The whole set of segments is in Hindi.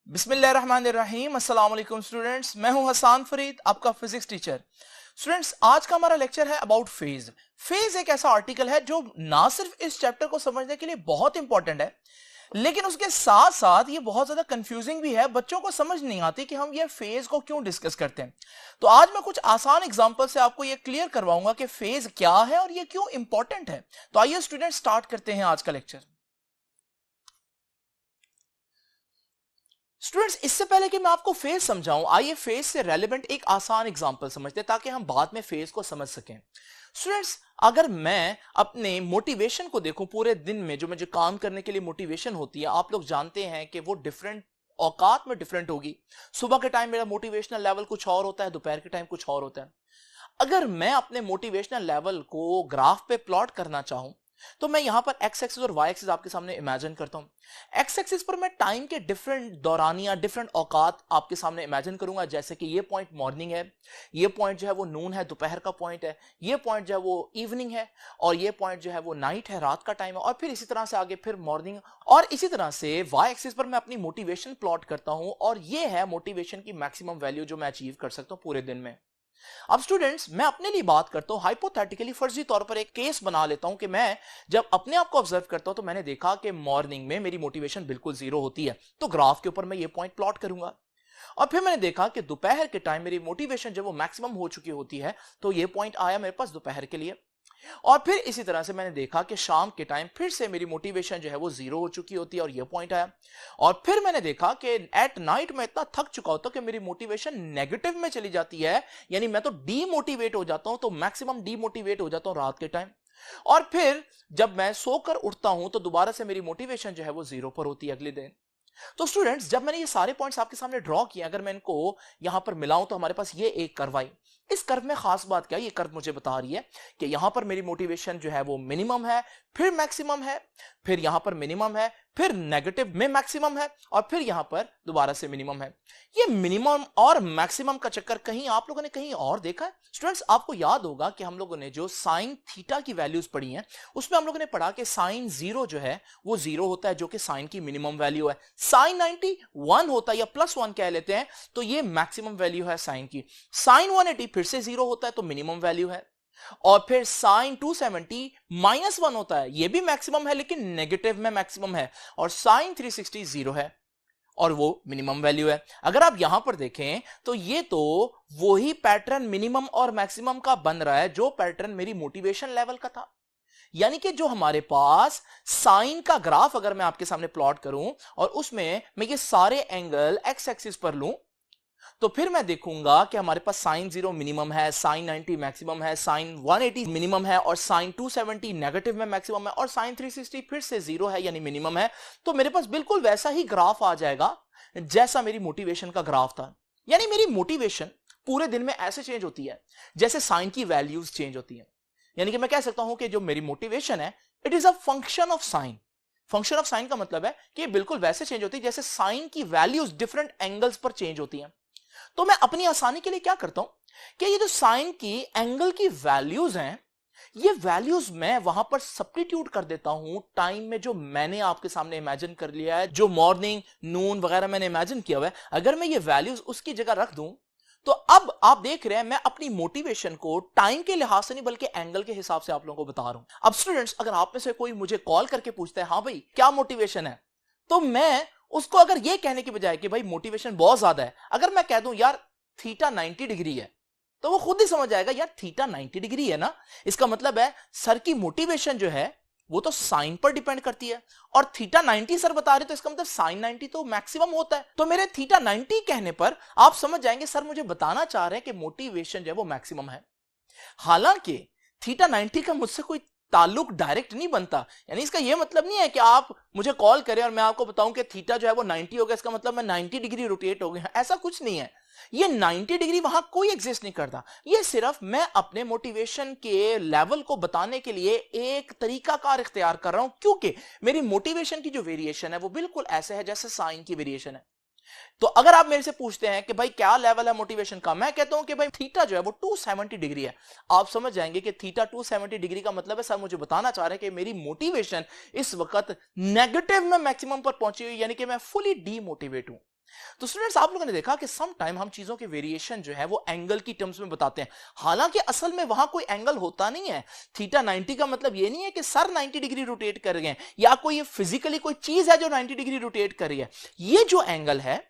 बिस्मिल्लाहिर्रहमानिर्रहीम। अस्सलाम वालेकुम स्टूडेंट्स, मैं हूं हसान फरीद, आपका फिजिक्स टीचर। स्टूडेंट्स, आज का हमारा लेक्चर है अबाउट फेज। फेज एक ऐसा आर्टिकल है जो ना सिर्फ इस चैप्टर को समझने के लिए बहुत इंपॉर्टेंट है, लेकिन उसके साथ साथ ये बहुत ज्यादा कंफ्यूजिंग भी है। बच्चों को समझ नहीं आती कि हम ये फेज को क्यों डिस्कस करते हैं। तो आज मैं कुछ आसान एग्जांपल से आपको ये क्लियर करवाऊंगा कि फेज क्या है और ये क्यों इंपॉर्टेंट है। तो आइए स्टूडेंट स्टार्ट करते हैं आज का लेक्चर। स्टूडेंट्स, इससे पहले कि मैं आपको फेज समझाऊं, आइए फेज से रेलेवेंट एक आसान एग्जांपल समझते हैं ताकि हम बाद में फेज को समझ सकें। स्टूडेंट्स, अगर मैं अपने मोटिवेशन को देखूं, पूरे दिन में जो मुझे काम करने के लिए मोटिवेशन होती है, आप लोग जानते हैं कि वो डिफरेंट औकात में डिफरेंट होगी। सुबह के टाइम मेरा मोटिवेशनल लेवल कुछ और होता है, दोपहर के टाइम कुछ और होता है। अगर मैं अपने मोटिवेशनल लेवल को ग्राफ पे प्लॉट करना चाहूं, तो मैं यहां पर एक्स एक्सिस और वाई एक्सिस आपके सामने इमेजिन करता हूं। एक्स एक्सिस पर मैं टाइम के डिफरेंट दौरानिया, डिफरेंट औकात आपके सामने इमेजिन करूंगा। जैसे कि ये पॉइंट मॉर्निंग है, ये पॉइंट जो है वो नून है, दोपहर का पॉइंट है, ये पॉइंट जो है वो इवनिंग है, और ये पॉइंट जो है वो नाइट है, रात का टाइम है, और फिर इसी तरह से आगे फिर मॉर्निंग। और इसी तरह से वाई एक्सिस पर मैं अपनी मोटिवेशन प्लॉट करता हूं, और ये है मोटिवेशन की मैक्सिमम वैल्यू जो मैं अचीव कर सकता हूं पूरे दिन में। अब स्टूडेंट्स, मैं अपने लिए बात करता हूं, हाइपोथेटिकली फर्जी तौर पर एक केस बना लेता हूं कि मैं जब अपने आप को ऑब्जर्व करता हूं तो मैंने देखा कि मॉर्निंग में मेरी मोटिवेशन बिल्कुल जीरो होती है। तो ग्राफ के ऊपर मैं ये पॉइंट प्लॉट करूंगा। और फिर मैंने देखा कि दोपहर के टाइम मेरी मोटिवेशन जब वो मैक्सिमम हो चुकी होती है, तो ये पॉइंट आया मेरे पास दोपहर के लिए। और फिर इसी तरह से मैंने देखा कि शाम के टाइम फिर से मेरी मोटिवेशन जो है वो जीरो हो चुकी होती है, और ये पॉइंट आया। और फिर मैंने देखा कि एट नाइट मैं इतना थक चुका होता कि मेरी मोटिवेशन नेगेटिव में चली जाती है, यानी मैं तो डीमोटिवेट हो जाता हूं, तो मैक्सिमम डीमोटिवेट हो जाता हूं रात के टाइम। और फिर जब मैं सोकर उठता हूं तो दोबारा से मेरी मोटिवेशन जो है वो जीरो पर होती है अगले दिन। तो स्टूडेंट्स, जब मैंने ये सारे पॉइंट्स आपके सामने ड्रॉ किए, अगर मैं इनको यहां पर मिलाऊं तो हमारे पास ये एक कर्व आई। इस कर्व में खास बात क्या है, ये कर्व मुझे बता रही है कि यहां पर मेरी मोटिवेशन जो है वो मिनिमम है, फिर मैक्सिमम है, फिर यहां पर मिनिमम है, फिर नेगेटिव में मैक्सिमम है, और फिर यहां पर दोबारा से मिनिमम है। ये मिनिमम और मैक्सिमम का चक्कर कहीं आप लोगों ने कहीं और देखा है? स्टूडेंट्स, आपको याद होगा कि हम लोगों ने जो साइन थीटा की वैल्यूज पढ़ी हैं, उसमें हम लोगों ने पढ़ा कि साइन जीरो जो है वो जीरो होता है, जो कि साइन की मिनिमम वैल्यू है। साइन 90 1 होता है, या +1 कह लेते हैं, तो ये मैक्सिमम वैल्यू है साइन की। साइन 180 फिर से जीरो होता है, तो मिनिमम वैल्यू है। और फिर साइन 270 -1 होता है, यह भी मैक्सिमम है लेकिन नेगेटिव में मैक्सिमम है। और साइन 360 जीरो है, और वो मिनिमम वैल्यू है। अगर आप यहां पर देखें तो ये तो वही पैटर्न मिनिमम और मैक्सिमम का बन रहा है जो पैटर्न मेरी मोटिवेशन लेवल का था। यानी कि जो हमारे पास साइन का ग्राफ अगर मैं आपके सामने प्लॉट करूं और उसमें मैं ये सारे एंगल एक्स एक्सिस पर लूं, तो फिर मैं देखूंगा कि हमारे पास साइन 0 मिनिमम है, साइन 90 मैक्सिमम है, साइन 180 मिनिमम है, और साइन 270 नेगेटिव में मैक्सिमम है, और साइन 360 फिर से जीरो है यानी मिनिमम है। तो मेरे पास बिल्कुल वैसा ही ग्राफ आ जाएगा जैसा मेरी मोटिवेशन का ग्राफ था। यानी मेरी मोटिवेशन पूरे दिन में ऐसे चेंज होती है जैसे साइन की वैल्यूज चेंज होती है। यानी कि मैं कह सकता हूं कि जो मेरी मोटिवेशन है, it is a function of sign. Function of sign का मतलब है कि बिल्कुल वैसे चेंज होती है जैसे साइन की वैल्यूज डिफरेंट एंगल्स पर चेंज होती हैं। तो मैं अपनी आसानी के लिए क्या करता हूं कि ये जो साइन की एंगल की वैल्यूज हैं, ये वैल्यूज मैं वहां पर सब्स्टिट्यूट कर देता हूं टाइम में जो मैंने आपके सामने इमेजिन कर लिया है, जो मॉर्निंग नून वगैरह मैंने इमेजिन किया हुआ है। अगर मैं ये वैल्यूज उसकी जगह रख दूं, तो अब आप देख रहे हैं मैं अपनी मोटिवेशन को टाइम के लिहाज से नहीं बल्कि एंगल के हिसाब से आप लोगों को बता रहा हूं। अब स्टूडेंट्स, अगर आप में से कोई मुझे कॉल करके पूछता है, हाँ भाई क्या मोटिवेशन है, तो मैं उसको अगर ये कहने की बजाय कि भाई मोटिवेशन बहुत ज्यादा है, अगर मैं कह दूं यार थीटा 90 डिग्री है, तो वो खुद ही समझ जाएगा यार थीटा 90 डिग्री है ना, इसका मतलब है सर की मोटिवेशन जो है वो तो साइन पर डिपेंड करती है, और थीटा 90 सर बता रहे तो इसका मतलब साइन 90 तो मैक्सिमम होता है। तो मेरे थीटा 90 कहने पर आप समझ जाएंगे सर मुझे बताना चाह रहे हैं कि मोटिवेशन जो है वो मैक्सिमम है। हालांकि थीटा 90 का मुझसे कोई ताल्लुक डायरेक्ट नहीं बनता। यानी इसका यह मतलब नहीं है कि आप मुझे कॉल करें और मैं आपको बताऊं कि थीटा जो है वो 90 हो गया, इसका मतलब मैं 90 डिग्री रोटेट हो गया। ऐसा कुछ नहीं है। ये 90 डिग्री वहां कोई एग्जिस्ट नहीं करता। ये सिर्फ मैं अपने मोटिवेशन के लेवल को बताने के लिए एक तरीका कार इख्तियार कर रहा हूं, क्योंकि मेरी मोटिवेशन की जो वेरिएशन है वो बिल्कुल ऐसे है जैसे साइन की वेरिएशन है। तो अगर आप मेरे से पूछते हैं कि भाई क्या लेवल है मोटिवेशन का, मैं कहता हूं कि भाई थीटा जो है वो 270 डिग्री है। आप समझ जाएंगे कि थीटा 270 डिग्री का मतलब है सर मुझे बताना चाह रहे हैं कि मेरी मोटिवेशन इस वक्त नेगेटिव में मैक्सिमम पर पहुंची हुई, यानी कि मैं फुली डीमोटिवेट हूं। तो स्टूडेंट्स आप लोगों ने देखा कि सम टाइम हम चीजों के वेरिएशन जो है वो एंगल की टर्म्स में बताते हैं, हालांकि असल में वहां कोई एंगल होता नहीं है। थीटा 90 का मतलब ये नहीं है कि सर 90 डिग्री रोटेट कर रहे हैं या कोई फिजिकली कोई चीज है जो 90 डिग्री रोटेट कर रही है। ये जो एंगल है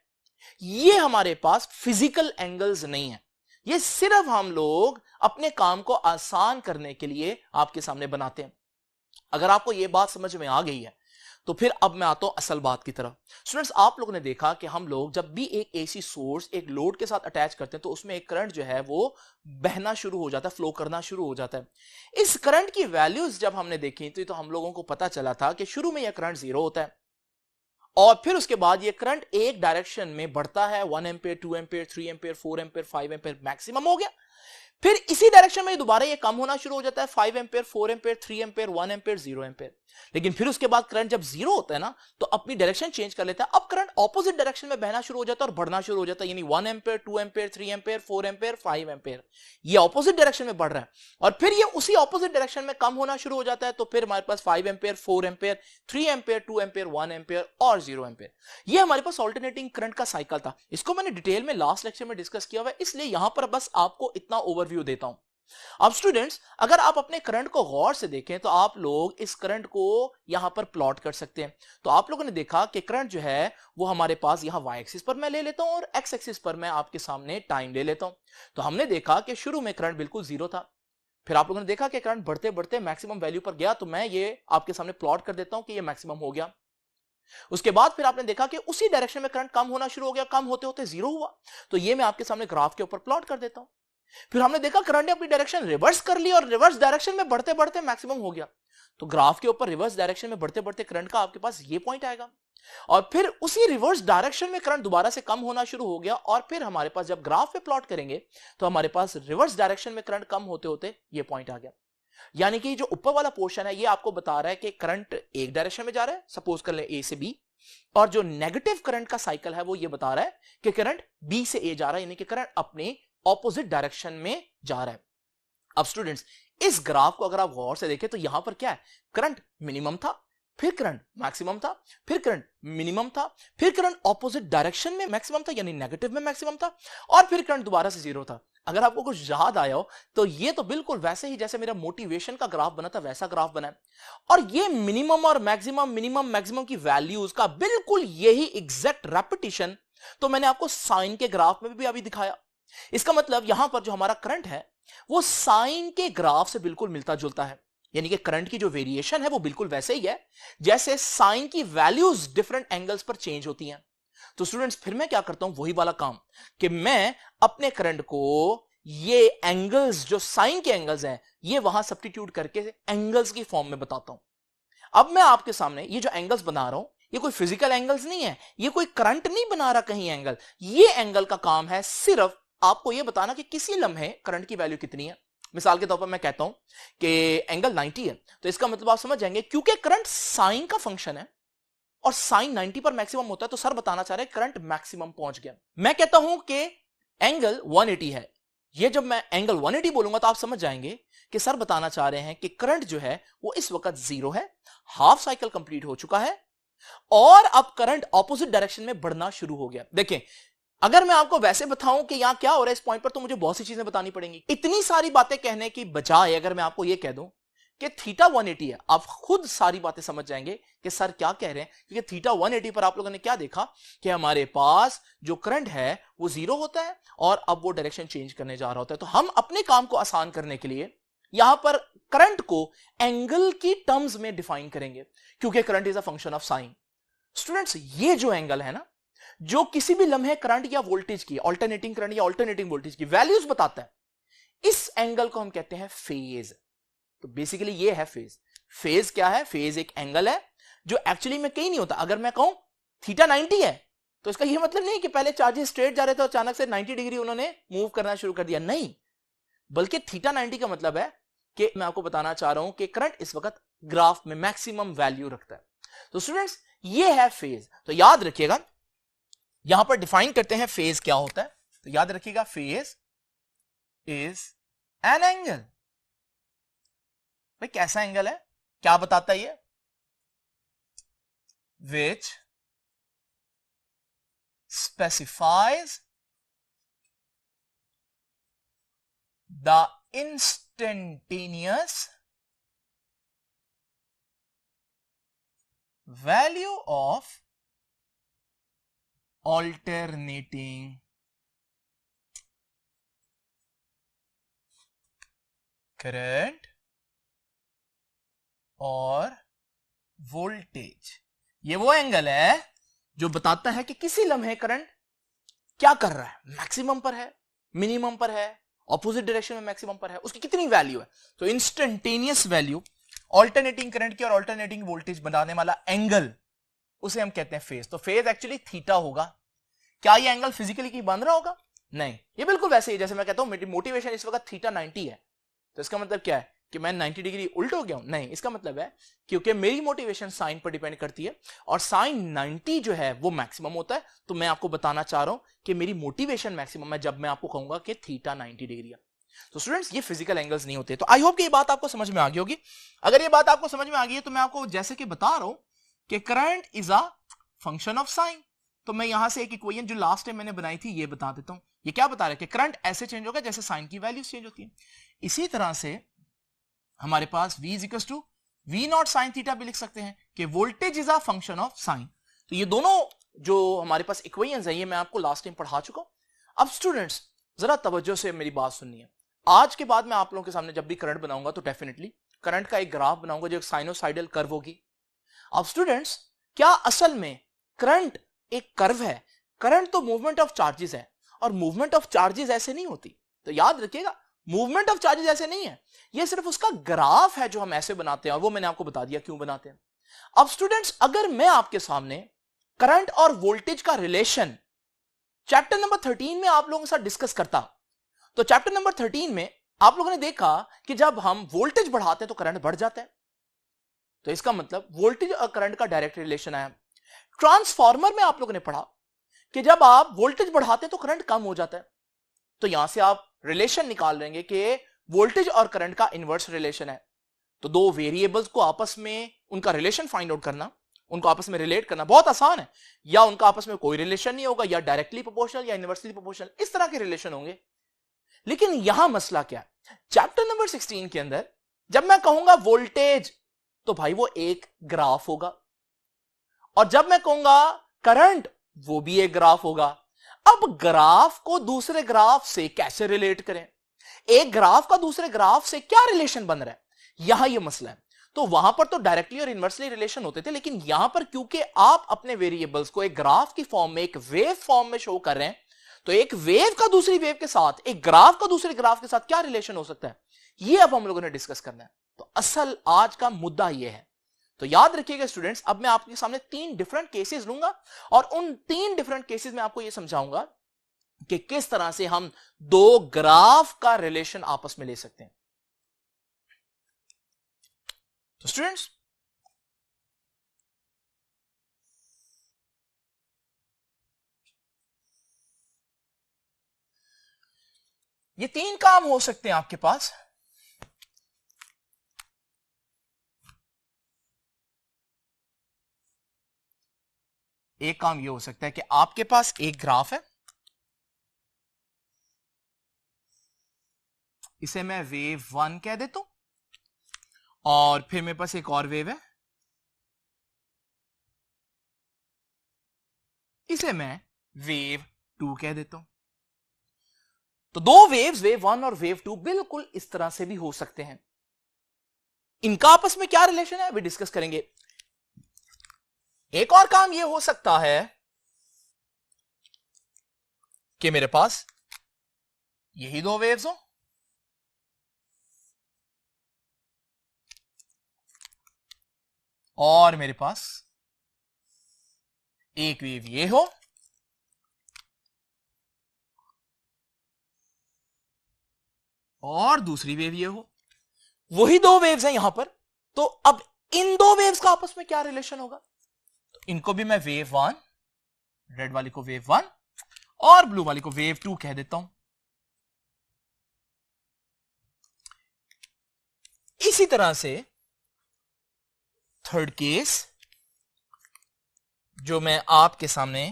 ये हमारे पास फिजिकल एंगल्स नहीं है, ये सिर्फ हम लोग अपने काम को आसान करने के लिए आपके सामने बनाते हैं। अगर आपको यह बात समझ में आ गई है तो फिर अब मैं आता हूं असल बात की तरफ। स्टूडेंट्स आप लोगों ने देखा कि हम लोग जब भी एक एसी सोर्स एक लोड के साथ अटैच करते हैं तो उसमें एक करंट जो है वो बहना शुरू हो जाता है, फ्लो करना शुरू हो जाता है। इस करंट की वैल्यूज जब हमने देखी तो हम लोगों को पता चला था कि शुरू में यह करंट 0 होता है और फिर उसके बाद ये करंट एक डायरेक्शन में बढ़ता है, 1 ampere, 2 ampere, 3 ampere, 4 ampere, 5 ampere maximum हो गया। फिर इसी डायरेक्शन में दोबारा ये कम होना शुरू हो जाता है, 5 ampere, 4 ampere, 3 ampere, 1 ampere, 0 ampere. लेकिन फिर उसके बाद करंट जब 0 होता है ना तो अपनी डायरेक्शन चेंज कर लेता है, अब करंट ऑपोजिट डायरेक्शन में बहना शुरू हो जाता है और बढ़ना शुरू हो जाता है, यानी 1 ampere, 2 ampere, 3 ampere, 4 ampere, 5 ampere, ये ऑपोजिट डायरेक्शन में बढ़ रहा है। और फिर ये उसी ऑपोजिट डायरेक्शन में कम होना शुरू हो जाता है, तो फिर हमारे पास 5 ampere, 4 ampere, 3 ampere, 2 ampere, 1 ampere और 0 एम्पेयर। ये हमारे पास ऑल्टरनेटिंग करंट का साइकिल था। इसको मैंने डिटेल में लास्ट लेक्चर में डिस्कस किया हुआ है, इसलिए यहां पर बस आपको इतना ओवरव्यू देता हूं। अब स्टूडेंट्स अगर आप अपने करंट को गौर से देखें तो आप लोग इस करंट को यहां पर प्लॉट कर सकते हैं। तो आप लोगों ने देखा कि करंट जो है वो हमारे पास यहां वाई एक्सिस पर मैं ले लेता हूं और एक्स एक्सिस पर मैं आपके सामने टाइम ले लेता हूं। तो हमने देखा कि शुरू में करंट बिल्कुल 0 था, फिर आप लोगों ने देखा कि करंट बढ़ते बढ़ते मैक्सिमम वैल्यू पर गया, तो मैं ये आपके सामने प्लॉट कर देता हूं कि ये मैक्सिमम हो गया। उसके बाद फिर आपने देखा कि उसी डायरेक्शन में करंट कम होना शुरू हो गया, कम होते होते 0 हुआ, तो ये मैं आपके सामने ग्राफ के ऊपर प्लॉट कर देता हूं। फिर हमने देखा करंट ने अपनी डायरेक्शन रिवर्स कर ली और रिवर्स डायरेक्शन में बढ़ते बढ़ते मैक्सिमम हो गया, तो ग्राफ के ऊपर रिवर्स डायरेक्शन में बढ़ते बढ़ते करंट का आपके पास ये पॉइंट आएगा और फिर उसी रिवर्स डायरेक्शन में करंट दोबारा से कम होना शुरू हो गया और फिर हमारे पास जब ग्राफ पे प्लॉट करेंगे तो हमारे पास रिवर्स डायरेक्शन में करंट कम होते होते ये पॉइंट आ गया। यानी कि जो ऊपर वाला पोर्शन है ये आपको बता रहा है कि करंट एक डायरेक्शन में जा रहा है, सपोज कर ले ए से बी, और जो नेगेटिव करंट का साइकिल है वो ये बता रहा है कि करंट बी से ए जा रहा है, यानी कि करंट अपने ऑपोजिट डायरेक्शन में जा रहा है। अब स्टूडेंट्स इस ग्राफ को अगर आप गौर से देखें तो यहां पर क्या है, करंट मिनिमम था, फिर करंट मैक्सिमम था, फिर करंट मिनिमम था, फिर करंट ऑपोजिट डायरेक्शन में मैक्सिमम था यानी नेगेटिव में मैक्सिमम था, और फिर करंट दोबारा से 0 था। अगर आपको कुछ याद आया हो तो ये तो बिल्कुल वैसे ही जैसे मेरा मोटिवेशन का ग्राफ बना था वैसा ग्राफ बना है, और ये मिनिमम और मैक्सिमम, मिनिमम मैक्सिमम की वैल्यूज का बिल्कुल यही एग्जैक्ट रेपिटेशन तो मैंने आपको साइन के ग्राफ में भी अभी दिखाया। इसका मतलब यहां पर जो हमारा करंट है वो साइन के ग्राफ से बिल्कुल मिलता जुलता है, यानी कि करंट की जो वेरिएशन है वो बिल्कुल वैसे ही है जैसे साइन की वैल्यूज डिफरेंट एंगल्स पर चेंज होती हैं। तो स्टूडेंट्स फिर मैं क्या करता हूं, वही वाला काम कि मैं अपने करंट को ये एंगल्स जो साइन के एंगल्स हैं ये वहां सब्स्टिट्यूट करके एंगल्स की फॉर्म में बताता हूं। अब मैं आपके सामने ये जो एंगल्स बना रहा हूं ये कोई फिजिकल एंगल्स नहीं है, ये कोई करंट नहीं बना रहा कहीं एंगल, ये एंगल का काम है सिर्फ आपको यह बताना कि किसी लम्हे करंट की वैल्यू कितनी है। मिसाल के तौर पर मैं कहता हूं कि एंगल 90 है, तो इसका मतलब आप समझ जाएंगे क्योंकि करंट साइन का फंक्शन है और साइन 90 पर मैक्सिमम होता है तो सर बताना चाह रहे हैं करंट मैक्सिमम पहुंच गया। मैं कहता हूं कि एंगल 180 है, ये जब मैं एंगल 180 बोलूंगा तो आप समझ जाएंगे कि सर बताना चाह रहे हैं कि करंट जो है वो इस वक्त 0 है, हाफ साइकिल कंप्लीट हो चुका है और अब करंट ऑपोजिट डायरेक्शन में बढ़ना शुरू हो गया। देखें अगर मैं आपको वैसे बताऊं कि यहां क्या हो रहा है इस पॉइंट पर तो मुझे बहुत सी चीजें बतानी पड़ेंगी। इतनी सारी बातें कहने की बजाय अगर मैं आपको यह कह दूं कि थीटा 180 है, आप खुद सारी बातें समझ जाएंगे कि सर क्या कह रहे हैं, क्योंकि थीटा 180 पर आप लोगों ने क्या देखा कि हमारे पास जो करंट है वो 0 होता है और अब वो डायरेक्शन चेंज करने जा रहा होता है। तो हम अपने काम को आसान करने के लिए यहां पर करंट को एंगल की टर्म्स में डिफाइन करेंगे क्योंकि current is a function of sign. Students ये जो एंगल है ना जो किसी भी लम्हे करंट या वोल्टेज की, ऑल्टरनेटिंग करंट या ऑल्टरनेटिंग वोल्टेज की वैल्यूज बताता है, इस एंगल को हम कहते हैं फेज। तो बेसिकली ये है फेज। फेज क्या है, फेज एक एंगल है जो एक्चुअली में कहीं नहीं होता। अगर मैं कहूं थीटा 90 है तो इसका ये मतलब नहीं कि पहले चार्जेस स्ट्रेट जा रहे थे अचानक से 90 डिग्री उन्होंने मूव करना शुरू कर दिया, नहीं, बल्कि थीटा 90 का मतलब है कि मैं आपको बताना चाह रहा हूं कि करंट इस वक्त ग्राफ में मैक्सिमम वैल्यू रखता है। तो स्टूडेंट्स ये है फेज। तो याद रखिएगा यहां पर डिफाइन करते हैं फेज क्या होता है। तो याद रखिएगा फेज इज एन एंगल। भाई कैसा एंगल है, क्या बताता है ये, विच specifies the instantaneous value of alternating current और वोल्टेज। ये वो एंगल है जो बताता है कि किसी लम्हे करंट क्या कर रहा है, मैक्सिमम पर है, मिनिमम पर है, ऑपोजिट डायरेक्शन में मैक्सिमम पर है, उसकी कितनी वैल्यू है। तो इंस्टेंटेनियस वैल्यू ऑल्टरनेटिंग करंट की और ऑल्टरनेटिंग वोल्टेज बनाने वाला एंगल, उसे हम कहते हैं फेज। तो फेज एक्चुअली थीटा होगा। क्या ये एंगल फिजिकली कहीं बन रहा होगा? नहीं, ये बिल्कुल वैसे ही जैसे मैं कहता हूं मेरी मोटिवेशन इस वक्त थीटा 90 है, तो इसका मतलब क्या है कि मैं 90 डिग्री उल्ट हो गया हूं? नहीं, इसका मतलब है क्योंकि मेरी मोटिवेशन साइन पर डिपेंड करती है और साइन 90 जो है वो मैक्सिमम होता है। तो मैं आपको बताना चाह रहा हूं कि मेरी मोटिवेशन मैक्सिमम है जब मैं आपको कहूंगा कि थीटा 90 डिग्री है। तो स्टूडेंट्स, ये फिजिकल एंगल्स नहीं होते। तो आई होप कि ये बात आपको समझ में आ गई होगी। अगर ये बात आपको समझ में आ गई है तो मैं आपको जैसे कि बता रहा हूं कि current is a function of sine. तो मैं यहां से एक इक्वेशन जो लास्ट टाइम मैंने बनाई थी ये बता देता हूं। ये क्या बता रहा है कि करंट ऐसे चेंज होगा जैसे साइन की वैल्यूज चेंज होती है। इसी तरह से हमारे पास v is equal to V naught sine theta भी लिख सकते हैं कि voltage is a function of sine. तो ये दोनों जो हमारे पास इक्वेशंस हैं ये मैं आपको लास्ट टाइम पढ़ा चुका हूं। अब स्टूडेंट्स जरा तवज्जो से मेरी बात सुननी है। आज के बाद मैं आप लोगों के सामने जब भी करंट बनाऊंगा तो डेफिनेटली करंट का एक ग्राफ बनाऊंगा जो एक साइनोसाइडल कर्व होगी। अब स्टूडेंट्स, क्या असल में करंट एक कर्व है? करंट तो मूवमेंट ऑफ चार्जेस है और मूवमेंट ऑफ चार्जेस ऐसे नहीं होती। तो याद रखिएगा, मूवमेंट ऑफ चार्जेस ऐसे नहीं है, ये सिर्फ उसका ग्राफ है जो हम ऐसे बनाते हैं और वो मैंने आपको बता दिया क्यों बनाते हैं। अब स्टूडेंट्स, अगर मैं आपके सामने करंट और वोल्टेज का रिलेशन चैप्टर नंबर 13 में आप लोगों के साथ डिस्कस करता, तो चैप्टर नंबर 13 में आप लोगों ने देखा कि जब हम वोल्टेज बढ़ाते हैं तो करंट बढ़ जाता है। तो इसका मतलब वोल्टेज और करंट का डायरेक्ट रिलेशन आया। ट्रांसफार्मर में आप लोगों ने पढ़ा कि जब आप वोल्टेज बढ़ाते हैं तो करंट कम हो जाता है। तो यहां से आप रिलेशन निकाल लेंगे कि वोल्टेज और करंट का इनवर्स रिलेशन है। तो दो वेरिएबल्स को आपस में उनका रिलेशन फाइंड आउट करना, उनको आपस में रिलेट करना बहुत आसान है। या उनका आपस में कोई रिलेशन नहीं होगा, या डायरेक्टली प्रोपोर्शनल या इनवर्सली प्रोपोर्शनल, इस तरह के रिलेशन होंगे। लेकिन यहां मसला क्या है, चैप्टर नंबर 16 के अंदर जब मैं कहूंगा वोल्टेज तो भाई वो एक ग्राफ होगा, और जब मैं कहूंगा करंट वो भी एक ग्राफ होगा। अब ग्राफ को दूसरे ग्राफ से कैसे रिलेट करें? एक ग्राफ का दूसरे ग्राफ से क्या रिलेशन बन रहा है, यहां यह मसला है। तो वहां पर तो डायरेक्टली और इनवर्सली रिलेशन होते थे, लेकिन यहां पर क्योंकि आप अपने वेरिएबल्स को एक ग्राफ की फॉर्म में, एक वेव फॉर्म में शो कर रहे हैं, तो एक वेव का दूसरी वेव के साथ, एक ग्राफ का दूसरे ग्राफ के साथ क्या रिलेशन हो सकता है, यह अब हम लोगों ने डिस्कस करना है। तो असल आज का मुद्दा यह है। तो याद रखिएगा स्टूडेंट्स, अब मैं आपके सामने 3 डिफरेंट केसेस लूंगा और उन 3 डिफरेंट केसेस में आपको यह समझाऊंगा कि किस तरह से हम दो ग्राफ का रिलेशन आपस में ले सकते हैं। तो स्टूडेंट्स, ये 3 काम हो सकते हैं आपके पास। एक काम ये हो सकता है कि आपके पास एक ग्राफ है, इसे मैं वेव 1 कह देता हूं, और फिर मेरे पास एक और वेव है, इसे मैं वेव 2 कह देता हूं। तो दो वेव्स, वेव 1 और वेव 2, बिल्कुल इस तरह से भी हो सकते हैं। इनका आपस में क्या रिलेशन है अभी डिस्कस करेंगे। एक और काम यह हो सकता है कि मेरे पास यही दो वेव्स हो, और मेरे पास एक वेव ये हो, और दूसरी वेव ये हो। वही दो वेव्स हैं यहां पर। तो अब इन दो वेव्स का आपस में क्या रिलेशन होगा? तो इनको भी मैं वेव 1, रेड वाली को वेव 1 और ब्लू वाली को वेव 2 कह देता हूं। इसी तरह से थर्ड केस जो मैं आपके सामने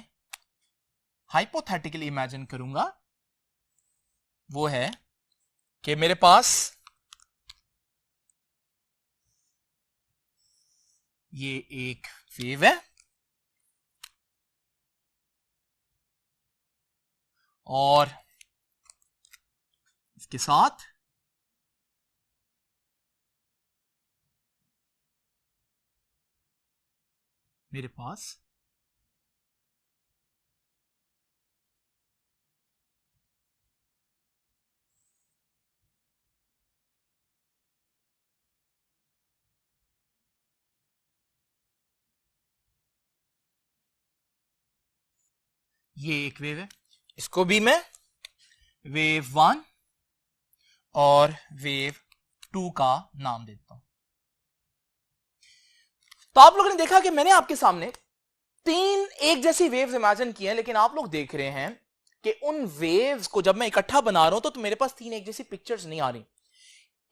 हाइपोथेटिकली इमेजिन करूंगा वो है कि मेरे पास ये एक वेव है और इसके साथ मेरे पास ये एक वेव है, इसको भी मैं वेव 1 और वेव 2 का नाम देता हूं। तो आप लोगों ने देखा कि मैंने आपके सामने 3 एक जैसी वेव्स इमेजिन की हैं, लेकिन आप लोग देख रहे हैं कि उन वेव्स को जब मैं इकट्ठा बना रहा हूं तो मेरे पास 3 एक जैसी पिक्चर्स नहीं आ रही।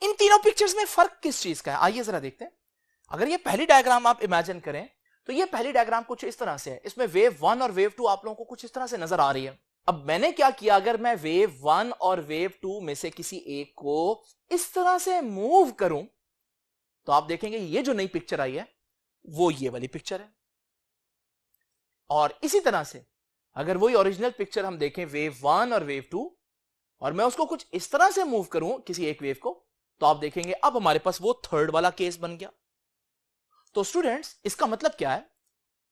इन तीनों पिक्चर्स में फर्क किस चीज का है, आइए जरा देखते हैं। अगर ये पहली डायग्राम आप इमेजिन करें तो ये पहली डायग्राम कुछ इस तरह से है, इसमें वेव 1 और वेव 2 आप लोगों को कुछ इस तरह से नजर आ रही है। अब मैंने क्या किया, अगर मैं वेव 1 और वेव 2 में से किसी एक को इस तरह से मूव करूं तो आप देखेंगे ये जो नई पिक्चर आई है वो ये वाली पिक्चर है। और इसी तरह से अगर वही ओरिजिनल पिक्चर हम देखें वेव 1 और वेव 2 और मैं उसको कुछ इस तरह से मूव करूं किसी एक वेव को तो आप देखेंगे अब हमारे पास वो थर्ड वाला केस बन गया। तो स्टूडेंट्स इसका मतलब क्या है,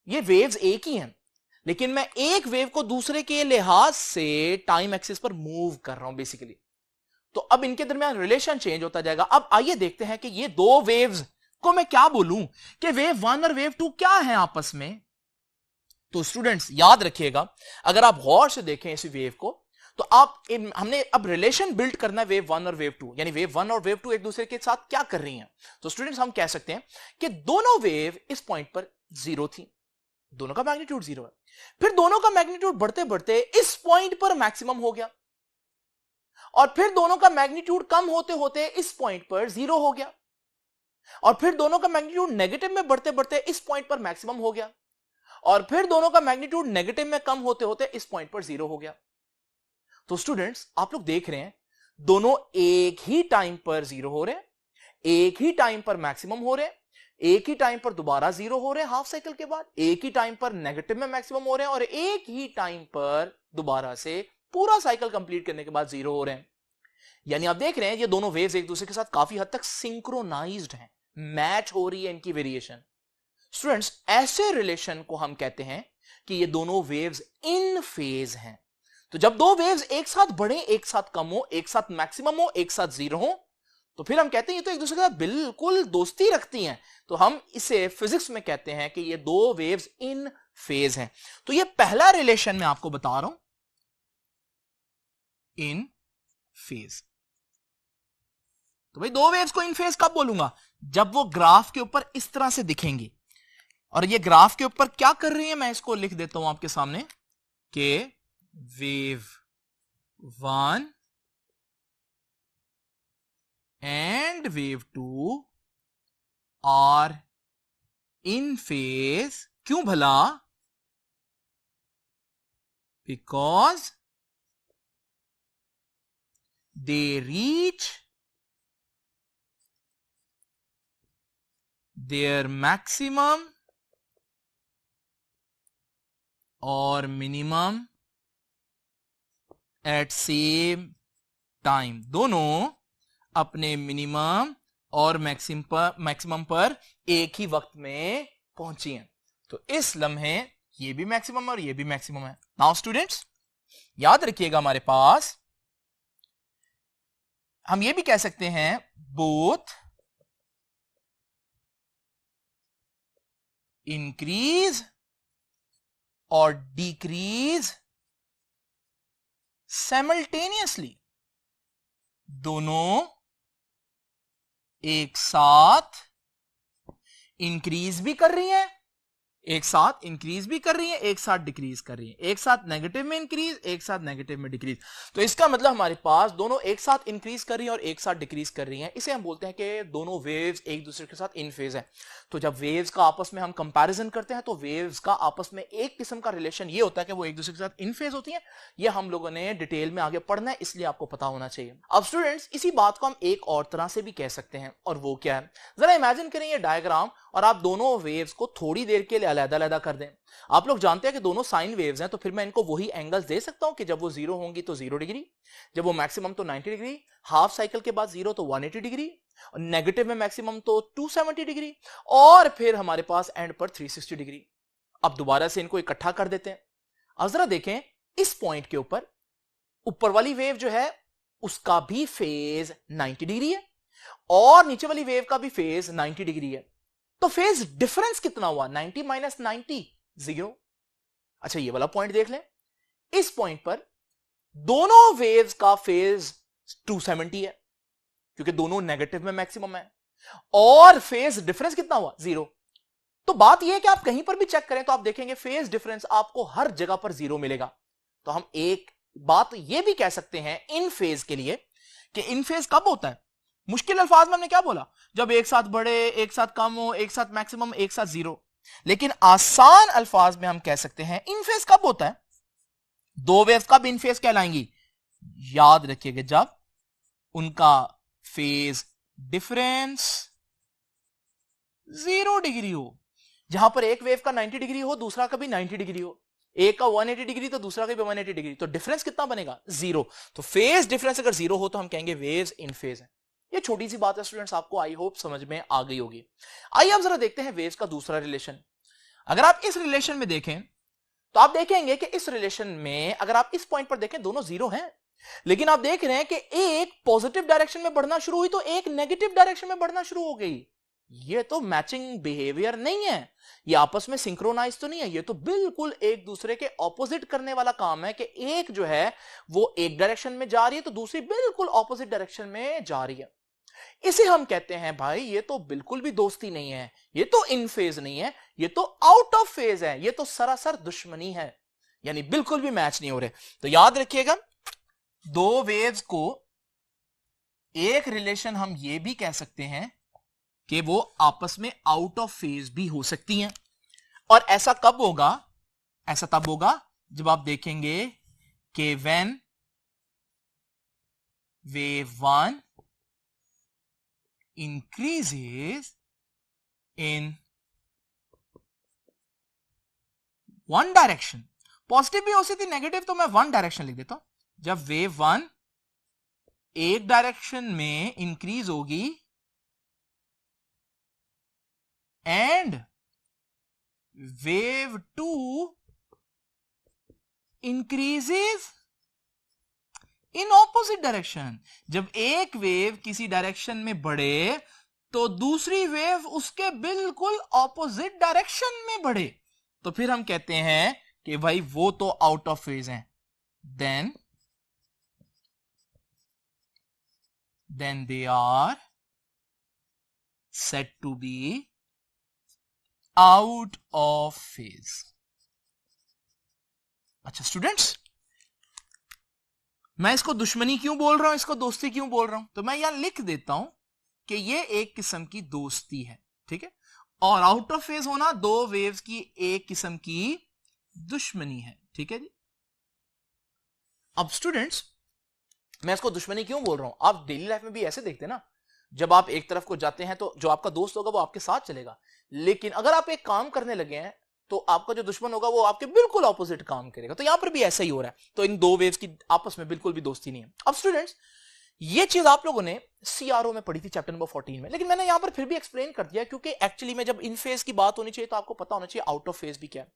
ये वेव्स एक ही हैं लेकिन मैं एक वेव को दूसरे के लिहाज से टाइम एक्सिस पर मूव कर रहा हूं बेसिकली। तो अब इनके दरमियान रिलेशन चेंज होता जाएगा। अब आइए देखते हैं कि ये दो वेव्स को मैं क्या बोलूं कि वेव 1 और वेव 2 क्या है आपस में। तो स्टूडेंट्स याद रखिएगा, अगर आप गौर से देखें इस वेव को तो हमने अब रिलेशन बिल्ड करना है वेव 1 और वेव 2, यानी वेव 1 और वेव 2 एक दूसरे के साथ क्या कर रही हैं। तो स्टूडेंट्स हम कह सकते हैं कि दोनों वेव इस पॉइंट पर जीरो थी, दोनों का मैग्नीट्यूड जीरो है। फिर दोनों का मैग्नीट्यूड बढ़ते बढ़ते इस पॉइंट पर मैक्सिमम हो गया और फिर दोनों का मैग्नीट्यूड कम होते होते इस पॉइंट पर जीरो हो गया और फिर दोनों का मैग्नीट्यूड नेगेटिव में बढ़ते बढ़ते इस पॉइंट पर मैक्सिमम हो गया और फिर दोनों का मैग्नीट्यूड नेगेटिव में कम होते होते इस पॉइंट पर जीरो हो गया। तो स्टूडेंट्स आप लोग देख रहे हैं दोनों एक ही टाइम पर जीरो हो रहे हैं, एक ही टाइम पर मैक्सिमम हो रहे हैं, एक ही टाइम पर दोबारा जीरो हो रहे हैं हाफ साइकिल के बाद, एक ही टाइम पर नेगेटिव में मैक्सिमम हो रहे हैं और एक ही टाइम पर दोबारा से पूरा साइकिल कंप्लीट करने के बाद जीरो हो रहे हैं। यानी आप देख रहे हैं ये दोनों वेव्स एक दूसरे के साथ काफी हद तक सिंक्रोनाइज्ड हैं, मैच हो रही है इनकी वेरिएशन। स्टूडेंट्स ऐसे रिलेशन को हम कहते हैं कि ये दोनों वेव्स इन फेज हैं। तो जब दो वेव्स एक साथ बढ़े, एक साथ कम हो, एक साथ मैक्सिमम हो, एक साथ जीरो हो, तो फिर हम कहते हैं ये तो एक दूसरे के साथ बिल्कुल दोस्ती रखती हैं। तो हम इसे फिजिक्स में कहते हैं कि ये दो वेव्स इन फेज हैं। तो ये पहला रिलेशन मैं आपको बता रहा हूं, इन फेज। तो भाई दो वेव्स को इन फेज कब बोलूंगा, जब वो ग्राफ के ऊपर इस तरह से दिखेंगे। और ये ग्राफ के ऊपर क्या कर रही है मैं इसको लिख देता हूं आपके सामने कि wave 1 and wave 2 are in phase. क्यों भला, because they reach their maximum और मिनिमम एट सेम टाइम। दोनों अपने मिनिमम और मैक्सिमम पर एक ही वक्त में पहुंची हैं। तो इस लम्हे ये भी मैक्सिमम और ये भी मैक्सिमम है। नाउ स्टूडेंट्स याद रखिएगा, हमारे पास हम ये भी कह सकते हैं बोथ इंक्रीज और डिक्रीज साइमल्टेनियसली। दोनों एक साथ इंक्रीज भी कर रही हैं एक साथ इंक्रीज भी कर रही है, एक साथ डिक्रीज कर रही है, एक साथ नेगेटिव में इंक्रीज, एक साथ नेगेटिव में डिक्रीज। तो इसका मतलब हमारे पास दोनों एक साथ इंक्रीज कर रही है और एक साथ डिक्रीज कर रही है। इसे हम बोलते हैं कि दोनों वेव्स एक दूसरे के साथ इन फेज है। तो जब वेव्स का आपस में हम कंपैरिजन करते हैं तो वेव्स का आपस में एक किस्म का रिलेशन ये होता है कि वो एक दूसरे के साथ इन फेज होती है। ये हम लोगों ने डिटेल में आगे पढ़ना है, इसलिए आपको पता होना चाहिए। अब स्टूडेंट्स, इसी बात को हम एक और तरह से भी कह सकते हैं, और वो क्या है, जरा इमेजिन करें ये डायग्राम और आप दोनों वेव्स को थोड़ी देर के लिए अलग-अलग कर दें। आप लोग जानते हैं कि दोनों साइन वेव्स हैं, तो फिर मैं इनको वही एंगल्स दे सकता हूं कि जब वो 0 होंगी तो 0 डिग्री, जब वो मैक्सिमम तो 90 डिग्री, हाफ साइकिल के बाद 0 तो 180 डिग्री, और नेगेटिव में मैक्सिमम तो 270 डिग्री, और फिर हमारे पास एंड पर 360 डिग्री। अब दोबारा से इनको इकट्ठा कर देते हैं। अब जरा देखें, इस पॉइंट के ऊपर वाली वेव जो है उसका भी फेज 90 डिग्री है और नीचे वाली वेव का भी फेज 90 डिग्री है। तो फेज डिफरेंस कितना हुआ? 90 माइनस 90, 0। अच्छा, ये वाला पॉइंट देख लें। इस पॉइंट पर दोनों वेव्स का फेज 270 है क्योंकि दोनों नेगेटिव में मैक्सिमम है, और फेज डिफरेंस कितना हुआ? 0। तो बात यह है कि आप कहीं पर भी चेक करें तो आप देखेंगे फेज डिफरेंस आपको हर जगह पर 0 मिलेगा। तो हम एक बात यह भी कह सकते हैं इन फेज के लिए कि इन फेज कब होता है? मुश्किल अल्फाज में हमने क्या बोला? जब एक साथ बढ़े, एक साथ कम हो, एक साथ मैक्सिमम, एक साथ 0। लेकिन आसान अल्फाज में हम कह सकते हैं इन फेज कब होता है? दो वेव कब इन फेज कहलाएंगी? याद रखिएगा, जब उनका फेज डिफरेंस 0 डिग्री हो। जहां पर एक वेव का 90 डिग्री हो, दूसरा का भी 90 डिग्री हो, एक का 180 डिग्री तो दूसरा का भी 180 डिग्री, तो डिफरेंस कितना बनेगा? 0। तो फेज डिफरेंस अगर 0 हो तो हम कहेंगे वेव्स इन फेज है। ये छोटी सी बात है स्टूडेंट्स, आपको आई होप समझ में आ गई होगी। आइए अब जरा देखते हैं वेव्स का दूसरा रिलेशन। अगर आप इस रिलेशन में देखें तो आप देखेंगे कि इस रिलेशन में अगर आप इस पॉइंट पर देखें दोनों 0 हैं, लेकिन आप देख रहे हैं कि एक पॉजिटिव डायरेक्शन में बढ़ना शुरू हुई तो एक नेगेटिव डायरेक्शन में बढ़ना शुरू हो गई। ये तो मैचिंग बिहेवियर नहीं है, ये आपस में सिंक्रोनाइज तो नहीं है, ये तो बिल्कुल एक दूसरे के ऑपोजिट करने वाला काम है कि एक जो है वो एक डायरेक्शन में जा रही है तो दूसरी बिल्कुल ऑपोजिट डायरेक्शन में जा रही है। इसे हम कहते हैं भाई ये तो बिल्कुल भी दोस्ती नहीं है, ये तो इन फेज नहीं है, ये तो आउट ऑफ फेज है, ये तो सरासर दुश्मनी है, यानी बिल्कुल भी मैच नहीं हो रहे। तो याद रखिएगा, दो वेव्स को एक रिलेशन हम ये भी कह सकते हैं कि वो आपस में आउट ऑफ फेज भी हो सकती हैं। और ऐसा कब होगा? ऐसा तब होगा जब आप देखेंगे कि when wave 1 increases in one direction, positive भी हो सकती है, नेगेटिव तो मैं वन डायरेक्शन लिख देता हूं। जब वेव 1 एक डायरेक्शन में इंक्रीज होगी and wave 2 increases in opposite direction, जब एक वेव किसी डायरेक्शन में बढ़े तो दूसरी वेव उसके बिल्कुल ऑपोजिट डायरेक्शन में बढ़े, तो फिर हम कहते हैं कि भाई वो तो आउट ऑफ फेज हैं। Then they are said to be out of phase. अच्छा स्टूडेंट्स, मैं इसको दुश्मनी क्यों बोल रहा हूं, इसको दोस्ती क्यों बोल रहा हूं? तो मैं यहां लिख देता हूं कि ये एक किस्म की दोस्ती है, ठीक है, और आउट ऑफ फेज होना दो वेव्स की एक किस्म की दुश्मनी है, ठीक है जी। अब स्टूडेंट्स, मैं इसको दुश्मनी क्यों बोल रहा हूं? आप डेली लाइफ में भी ऐसे देखते हैं ना, जब आप एक तरफ को जाते हैं तो जो आपका दोस्त होगा वो आपके साथ चलेगा, लेकिन अगर आप एक काम करने लगे हैं तो आपका जो दुश्मन होगा वो आपके बिल्कुल ऑपोजिट काम करेगा। तो यहां पर भी ऐसा ही हो रहा है। तो इन दो वेव्स की आपस में बिल्कुल भी दोस्ती नहीं है। अब स्टूडेंट्स, ये चीज आप लोगों ने सीआरओ में पढ़ी थी चैप्टर नंबर 14 में, लेकिन मैंने यहां पर फिर भी एक्सप्लेन कर दिया क्योंकि एक्चुअली में जब इन फेज की बात होनी चाहिए तो आपको पता होना चाहिए आउट ऑफ फेज भी क्या है।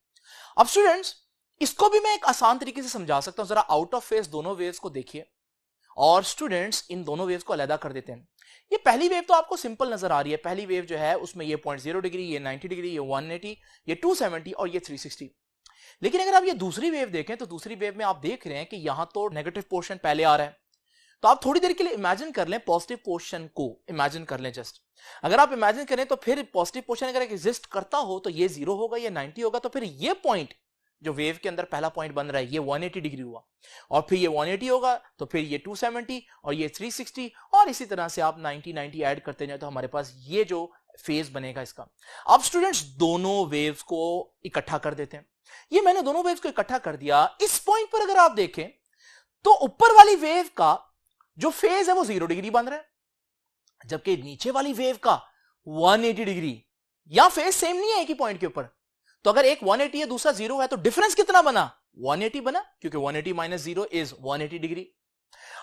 अब स्टूडेंट्स, इसको भी मैं एक आसान तरीके से समझा सकता हूं। जरा आउट ऑफ फेज दोनों वेव्स को देखिए और स्टूडेंट्स इन दोनों वेव्स को अलग कर देते हैं। ये पहली वेव तो आपको सिंपल नजर आ रही है। पहली वेव जो है उसमें ये 0.0 डिग्री, ये 90 डिग्री, ये 180, ये 270 और ये 360। लेकिन अगर आप ये दूसरी वेव देखें तो दूसरी वेव में आप देख रहे हैं कि यहां तो नेगेटिव पोर्शन पहले आ रहा है, तो आप थोड़ी देर के लिए इमेजिन कर लें, पॉजिटिव पोर्शन को इमेजिन कर लें जस्ट। अगर आप इमेजिन करें तो फिर पॉजिटिव पोर्शन अगर एग्जिस्ट करता हो तो ये 0 होगा, ये 90 होगा, तो फिर ये पॉइंट जो वेव के अंदर पहला पॉइंट बन रहा है ये 180 डिग्री हुआ, और फिर ये 180 होगा तो फिर ये 270 और ये 360, और इसी तरह से आप 90 90 ऐड करते जाए तो हमारे पास ये जो फेज बनेगा इसका। अब स्टूडेंट्स दोनों वेव्स को इकट्ठा कर देते हैं। ये मैंने दोनों वेव्स को इकट्ठा कर दिया। इस पॉइंट पर अगर आप देखें तो ऊपर वाली वेव का जो फेज है वो 0 डिग्री बन रहा है, जबकि नीचे वाली वेव का 180 डिग्री। या फेज सेम नहीं है एक ही पॉइंट के ऊपर, तो अगर एक 180 है दूसरा 0 है तो डिफरेंस कितना बना? 180 बना, क्योंकि 180 माइनस 0 इज 180 डिग्री।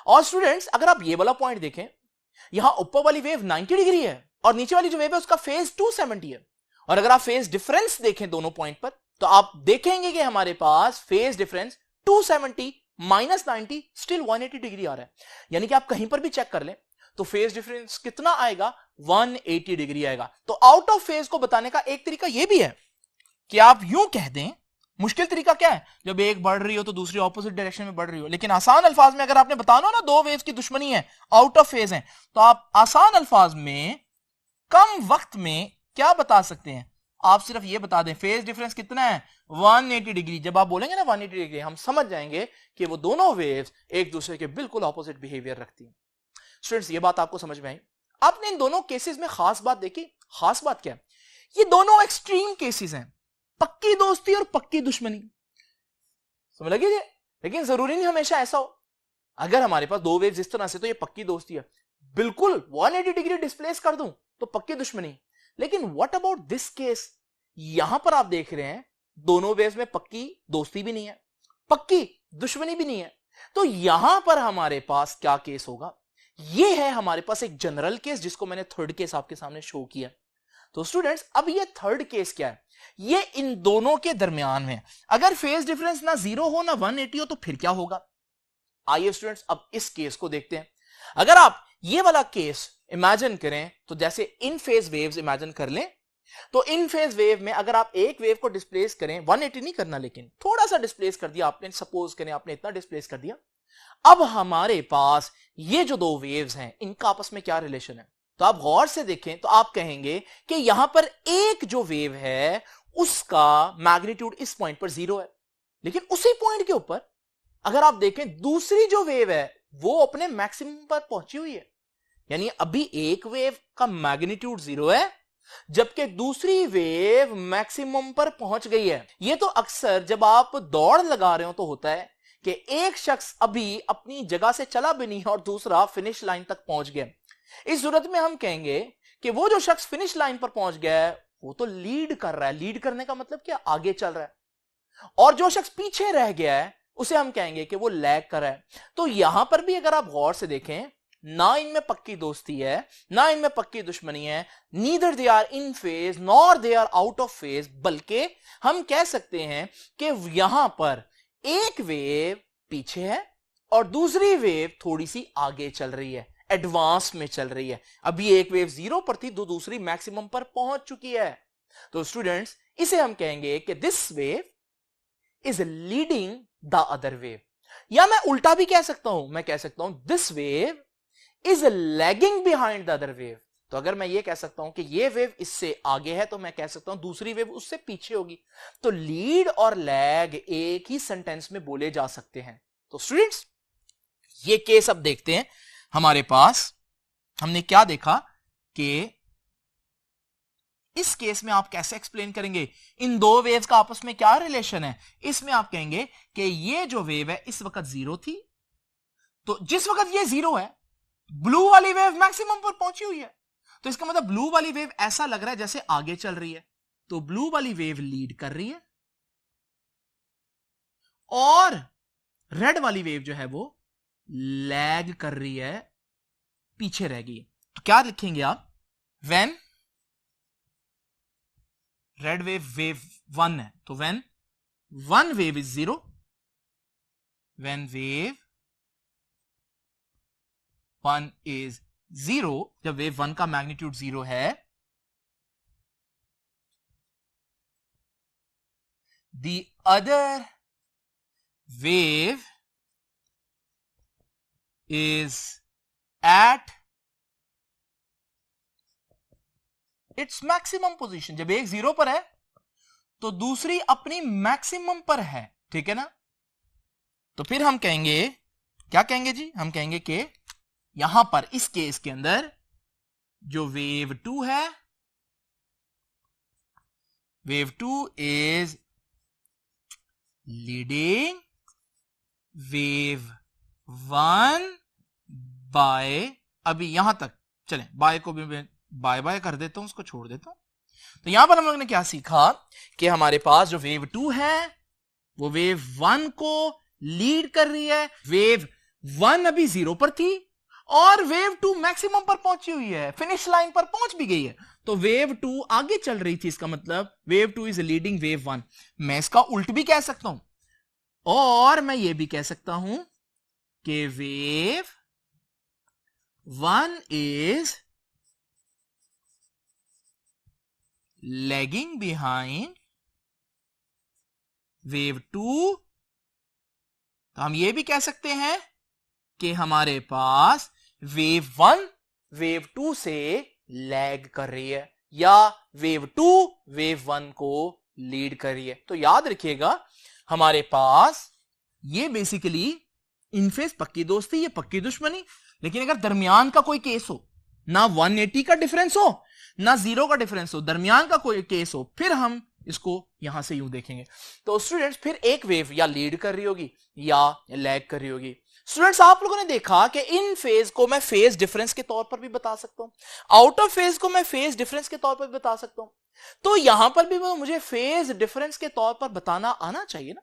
और स्टूडेंट्स अगर आप ये वाला पॉइंट देखें, यहां ऊपर वाली वेव 90 डिग्री है और नीचे वाली जो वेव है उसका फेज 270 है, और अगर आप फेज डिफरेंस देखें दोनों पॉइंट पर तो आप देखेंगे कि हमारे पास phase difference 270 minus 90 still 180 degree आ रहा है। यानी कि आप कहीं पर भी चेक कर लें तो फेज डिफरेंस कितना आएगा? 180 डिग्री आएगा। तो आउट ऑफ फेज को बताने का एक तरीका यह भी है कि आप यूं कह दें, मुश्किल तरीका क्या है, जब एक बढ़ रही हो तो दूसरी ऑपोजिट डायरेक्शन में बढ़ रही हो, लेकिन आसान अल्फाज में अगर आपने बताना हो ना दो वेव्स की दुश्मनी है, आउट ऑफ फेज है, तो आप आसान अल्फाज में कम वक्त में क्या बता सकते हैं? आप सिर्फ ये बता दें फेज डिफरेंस कितना है? 180 डिग्री। जब आप बोलेंगे ना 180 डिग्री, हम समझ जाएंगे कि वो दोनों वेव्स एक दूसरे के बिल्कुल ऑपोजिट बिहेवियर रखती हैं। स्टूडेंट्स ये बात आपको समझ में आई? आपने इन दोनों केसेस में खास बात देखी? खास बात क्या है? ये दोनों एक्सट्रीम केसेस हैं, पक्की दोस्ती और पक्की दुश्मनी। समझ लगी? लेकिन जरूरी नहीं हमेशा ऐसा हो। अगर हमारे पास दो वेव्स इस तरह से तो ये पक्की दोस्ती है, बिल्कुल 180 डिग्री डिस्प्लेस कर दूं तो पक्की दुश्मनी। लेकिन व्हाट अबाउट दिस केस? यहां पर आप देख रहे हैं दोनों वेव्स में पक्की दोस्ती भी नहीं है, पक्की दुश्मनी भी नहीं है, तो यहां पर हमारे पास क्या केस होगा? यह है हमारे पास एक जनरल केस जिसको मैंने थर्ड केस आपके सामने शो किया। तो स्टूडेंट्स अब ये थर्ड केस क्या है? ये इन दोनों के दरमियान में, अगर फेज डिफरेंस ना 0 हो ना 180 हो तो फिर क्या होगा? आइए स्टूडेंट्स अब इस केस को देखते हैं। अगर आप ये वाला केस इमेजिन करें तो जैसे इन फेज वेव्स इमेजिन कर लें, तो इन फेज वेव में अगर आप एक वेव को डिस्प्लेस करें, 180 नहीं करना लेकिन थोड़ा सा डिस्प्लेस कर दिया आपने, सपोज करें आपने इतना डिस्प्लेस कर दिया, अब हमारे पास ये जो दो वेव्स हैं इनका आपस में क्या रिलेशन है? तो आप गौर से देखें तो आप कहेंगे कि यहां पर एक जो वेव है उसका मैग्नीट्यूड इस पॉइंट पर 0 है, लेकिन उसी पॉइंट के ऊपर अगर आप देखें दूसरी जो वेव है वो अपने मैक्सिमम पर पहुंची हुई है। यानी अभी एक वेव का मैग्नीट्यूड 0 है जबकि दूसरी वेव मैक्सिमम पर पहुंच गई है। यह तो अक्सर जब आप दौड़ लगा रहे हो तो होता है कि एक शख्स अभी अपनी जगह से चला भी नहीं है और दूसरा फिनिश लाइन तक पहुंच गया। इस सूरत में हम कहेंगे कि वो जो शख्स फिनिश लाइन पर पहुंच गया है वो तो लीड कर रहा है। लीड करने का मतलब क्या? आगे चल रहा है। और जो शख्स पीछे रह गया है उसे हम कहेंगे कि वो लैग कर रहा है। तो यहां पर भी अगर आप गौर से देखें, ना इनमें पक्की दोस्ती है ना इनमें पक्की दुश्मनी है, neither they are in phase nor they are out of phase, बल्कि हम कह सकते हैं कि यहां पर एक वेव पीछे है और दूसरी वेव थोड़ी सी आगे चल रही है, एडवांस में चल रही है। अभी एक वेव 0 पर थी, दूसरी मैक्सिमम पर पहुंच चुकी है। तो स्टूडेंट्स इसे हम कहेंगे कि this wave is leading the other wave, या मैं उल्टा भी कह सकता हूं, मैं कह सकता हूं this wave is lagging behind the other wave. तो अगर मैं ये कह सकता हूं कि ये वेव इससे आगे है तो मैं कह सकता हूं दूसरी वेव उससे पीछे होगी। तो लीड और लैग एक ही सेंटेंस में बोले जा सकते हैं। तो स्टूडेंट्स ये केस अब देखते हैं। हमारे पास हमने क्या देखा कि इस केस में आप कैसे एक्सप्लेन करेंगे इन दो वेव्स का आपस में क्या रिलेशन है? इसमें आप कहेंगे कि ये जो वेव है इस वक्त 0 थी, तो जिस वक्त ये 0 है ब्लू वाली वेव मैक्सिमम पर पहुंची हुई है, तो इसका मतलब ब्लू वाली वेव ऐसा लग रहा है जैसे आगे चल रही है। तो ब्लू वाली वेव लीड कर रही है और रेड वाली वेव जो है वो लैग कर रही है, पीछे रह गई। तो क्या लिखेंगे आप? व्हेन रेड वेव 1 है तो when one wave is 0, when wave 1 is 0, जब वेव 1 का मैग्नीट्यूड 0 है, the other wave is at its maximum position। जब एक 0 पर है तो दूसरी अपनी मैक्सिमम पर है, ठीक है ना। तो फिर हम कहेंगे, क्या कहेंगे जी, हम कहेंगे कि यहां पर इस केस के अंदर जो वेव 2 है, wave 2 is leading wave 1 by, अभी यहां तक चलें, बाय को भी बाय बाय कर देता हूं, उसको छोड़ देता हूं। तो यहां पर हम लोग ने क्या सीखा कि हमारे पास जो वेव 2 है वो वेव 1 को लीड कर रही है। वेव 1 अभी 0 पर थी और वेव 2 मैक्सिमम पर पहुंची हुई है, फिनिश लाइन पर पहुंच भी गई है। तो वेव 2 आगे चल रही थी, इसका मतलब वेव 2 इज लीडिंग वेव 1। मैं इसका उल्ट भी कह सकता हूं और मैं ये भी कह सकता हूं कि wave 1 is lagging behind wave 2। तो हम ये भी कह सकते हैं कि हमारे पास वेव 1 वेव 2 से लैग कर रही है या वेव 2 वेव 1 को लीड कर रही है। तो याद रखिएगा हमारे पास ये बेसिकली इन फेज पक्की दोस्ती, ये पक्की दुश्मनी। लेकिन अगर दरमियान का कोई केस हो, ना 180 का डिफरेंस हो ना 0 का डिफरेंस हो, दरमियान का कोई केस हो, फिर हम इसको यहां से यूं देखेंगे। तो स्टूडेंट्स फिर एक वेव या लीड कर रही होगी या लैग कर रही होगी। स्टूडेंट्स आप लोगों ने देखा कि इन फेज को मैं फेज डिफरेंस के तौर पर भी बता सकता हूं, आउट ऑफ फेज को मैं फेज डिफरेंस के तौर पर भी बता सकता हूं। तो यहां पर भी मुझे फेज डिफरेंस के तौर पर बताना आना चाहिए ना।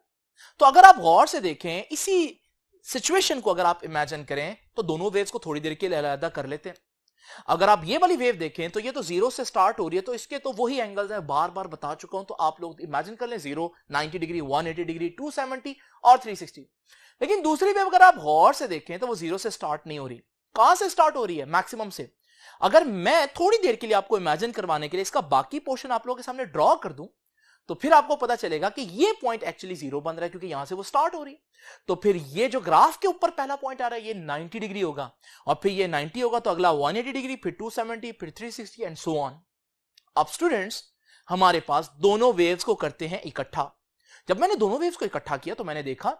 तो अगर आप गौर से देखें, इसी सिचुएशन को अगर आप इमेजिन करें तो दोनों वेव्स को थोड़ी देर के लिए अलग कर लेते हैं। अगर आप ये वाली वेव देखें तो ये तो 0 से स्टार्ट हो रही है, तो इसके तो वही एंगल्स हैं, बार बार बता चुका हूं। तो आप लोग इमेजिन कर लें 0, 90 डिग्री, 180 डिग्री, 270 और 360। लेकिन दूसरी वेव अगर आप गौर से देखें तो वो 0 से स्टार्ट नहीं हो रही। कहां से स्टार्ट हो रही है? मैक्सिमम से। अगर मैं थोड़ी देर के लिए आपको इमेजिन करवाने के लिए इसका बाकी पोर्शन आप लोगों के सामने ड्रॉ कर दूं तो फिर आपको पता चलेगा कि ये पॉइंट एक्चुअली 0 बन रहा है, क्योंकि यहां से वो स्टार्ट हो रही है। तो फिर ये जो ग्राफ के ऊपर पहला पॉइंट आ रहा है ये 90 डिग्री होगा, और फिर ये 90 होगा तो अगला 180 डिग्री, फिर 270, फिर 360 एंड सो ऑन। अब स्टूडेंट्स हमारे पास दोनों वेव्स को करते हैं इकट्ठा। जब मैंने दोनों वेव्स को इकट्ठा किया तो मैंने देखा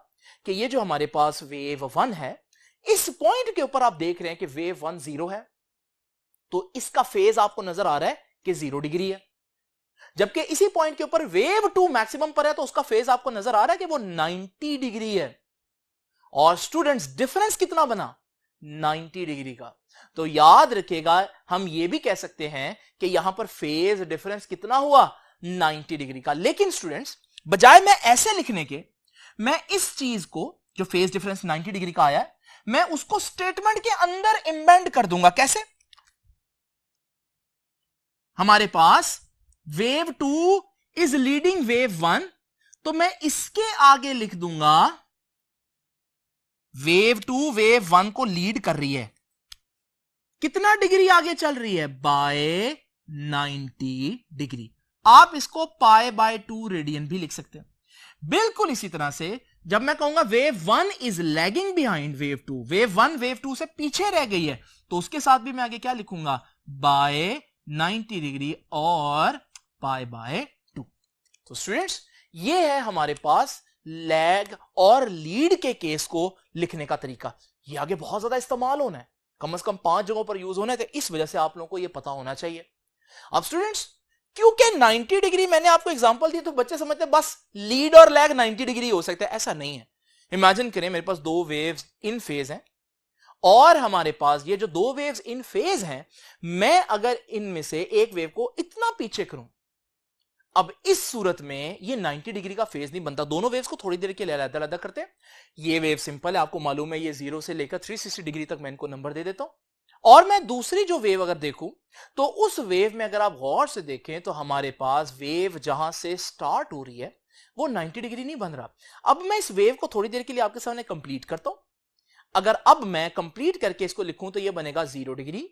कि ये जो हमारे पास वेव 1 है, इस पॉइंट के ऊपर आप देख रहे हैं कि वेव 1 0 है, तो इसका फेज आपको नजर आ रहा है कि 0 डिग्री है। जबकि इसी पॉइंट के ऊपर वेव 2 मैक्सिमम पर है तो उसका फेज आपको नजर आ रहा है कि वो 90 डिग्री है। और स्टूडेंट्स डिफरेंस कितना बना? 90 डिग्री का। तो याद रखिएगा हम ये भी कह सकते हैं कि यहां पर फेज डिफरेंस कितना हुआ? 90 डिग्री का। लेकिन स्टूडेंट्स बजाय मैं ऐसे लिखने के, मैं इस चीज को जो फेज डिफरेंस 90 डिग्री का आया है, मैं उसको स्टेटमेंट के अंदर एम्बेड कर दूंगा। कैसे? हमारे पास वेव 2 इज लीडिंग वेव 1, तो मैं इसके आगे लिख दूंगा वेव 2 वेव 1 को लीड कर रही है। कितना डिग्री आगे चल रही है? By 90 degree. आप इसको पाई बाय 2 रेडियन भी लिख सकते हैं। बिल्कुल इसी तरह से जब मैं कहूंगा wave 1 is lagging behind wave 2, wave 1 wave 2 से पीछे रह गई है, तो उसके साथ भी मैं आगे क्या लिखूंगा? बाय 90 डिग्री और पाई बाय 2। तो स्टूडेंट्स ये है हमारे पास लैग और लीड के केस को लिखने का तरीका। ये आगे बहुत ज्यादा इस्तेमाल होना है, कम से कम 5 जगहों पर यूज होना है, तो इस वजह से आप लोगों को ये पता होना चाहिए। अब स्टूडेंट्स क्योंकि 90 डिग्री मैंने आपको एग्जांपल दी तो बच्चे समझते हैं बस लीड और लैग 90 डिग्री हो सकता है। ऐसा नहीं है। इमेजिन करें मेरे पास 2 वेव्स इन फेज हैं और हमारे पास ये जो 2 वेव्स इन फेज हैं, मैं अगर इनमें से एक वेव को इतना पीछे करूं, अब इस सूरत में ये 90 डिग्री का फेज नहीं बनता। दोनों वेव्स को थोड़ी देर के लिए अलग-अलग करते हैं। ये वेव सिंपल है, आपको मालूम है, ये 0 से लेकर 360 डिग्री तक मैं इनको नंबर दे देता हूं। और मैं दूसरी जो वेव अगर देखूं तो उस वेव में अगर आप गौर से देखें तो हमारे पास वेव जहां से स्टार्ट हो रही है वो 90 डिग्री नहीं बन रहा। अब मैं इस वेव को थोड़ी देर के लिए आपके सामने कंप्लीट करता हूं। अगर अब मैं कंप्लीट करके इसको लिखूं तो ये बनेगा 0 डिग्री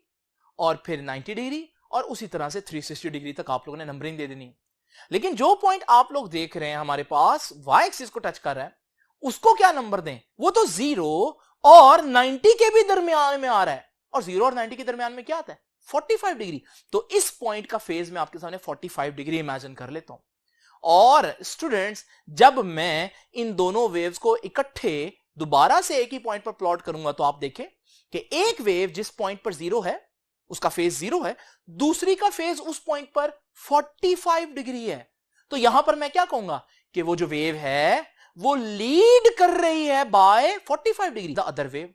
और फिर 90 डिग्री और उसी तरह से 360 डिग्री तक आप लोगों ने नंबरिंग दे देनी। लेकिन जो पॉइंट आप लोग देख रहे हैं हमारे पास y एक्सिस को टच कर रहा है, उसको क्या नंबर दें? वो तो 0 और 90 के भी दरमियान में आ रहा है, और 0 और 90 के दरमियान में क्या आता है, 45 डिग्री। तो इस पॉइंट का फेज मैं आपके सामने 45 डिग्री इमेजिन कर लेता हूं। और स्टूडेंट्स, जब मैं इन दोनों वेव्स को इकट्ठे दोबारा से एक ही पॉइंट पर प्लॉट करूंगा तो आप देखें कि एक वेव जिस पॉइंट पर 0 है उसका फेज 0 है, दूसरी का फेज उस पॉइंट पर 45 डिग्री है। तो यहां पर मैं क्या कहूंगा कि वो जो वेव है वो लीड कर रही है by 45 degree the other wave,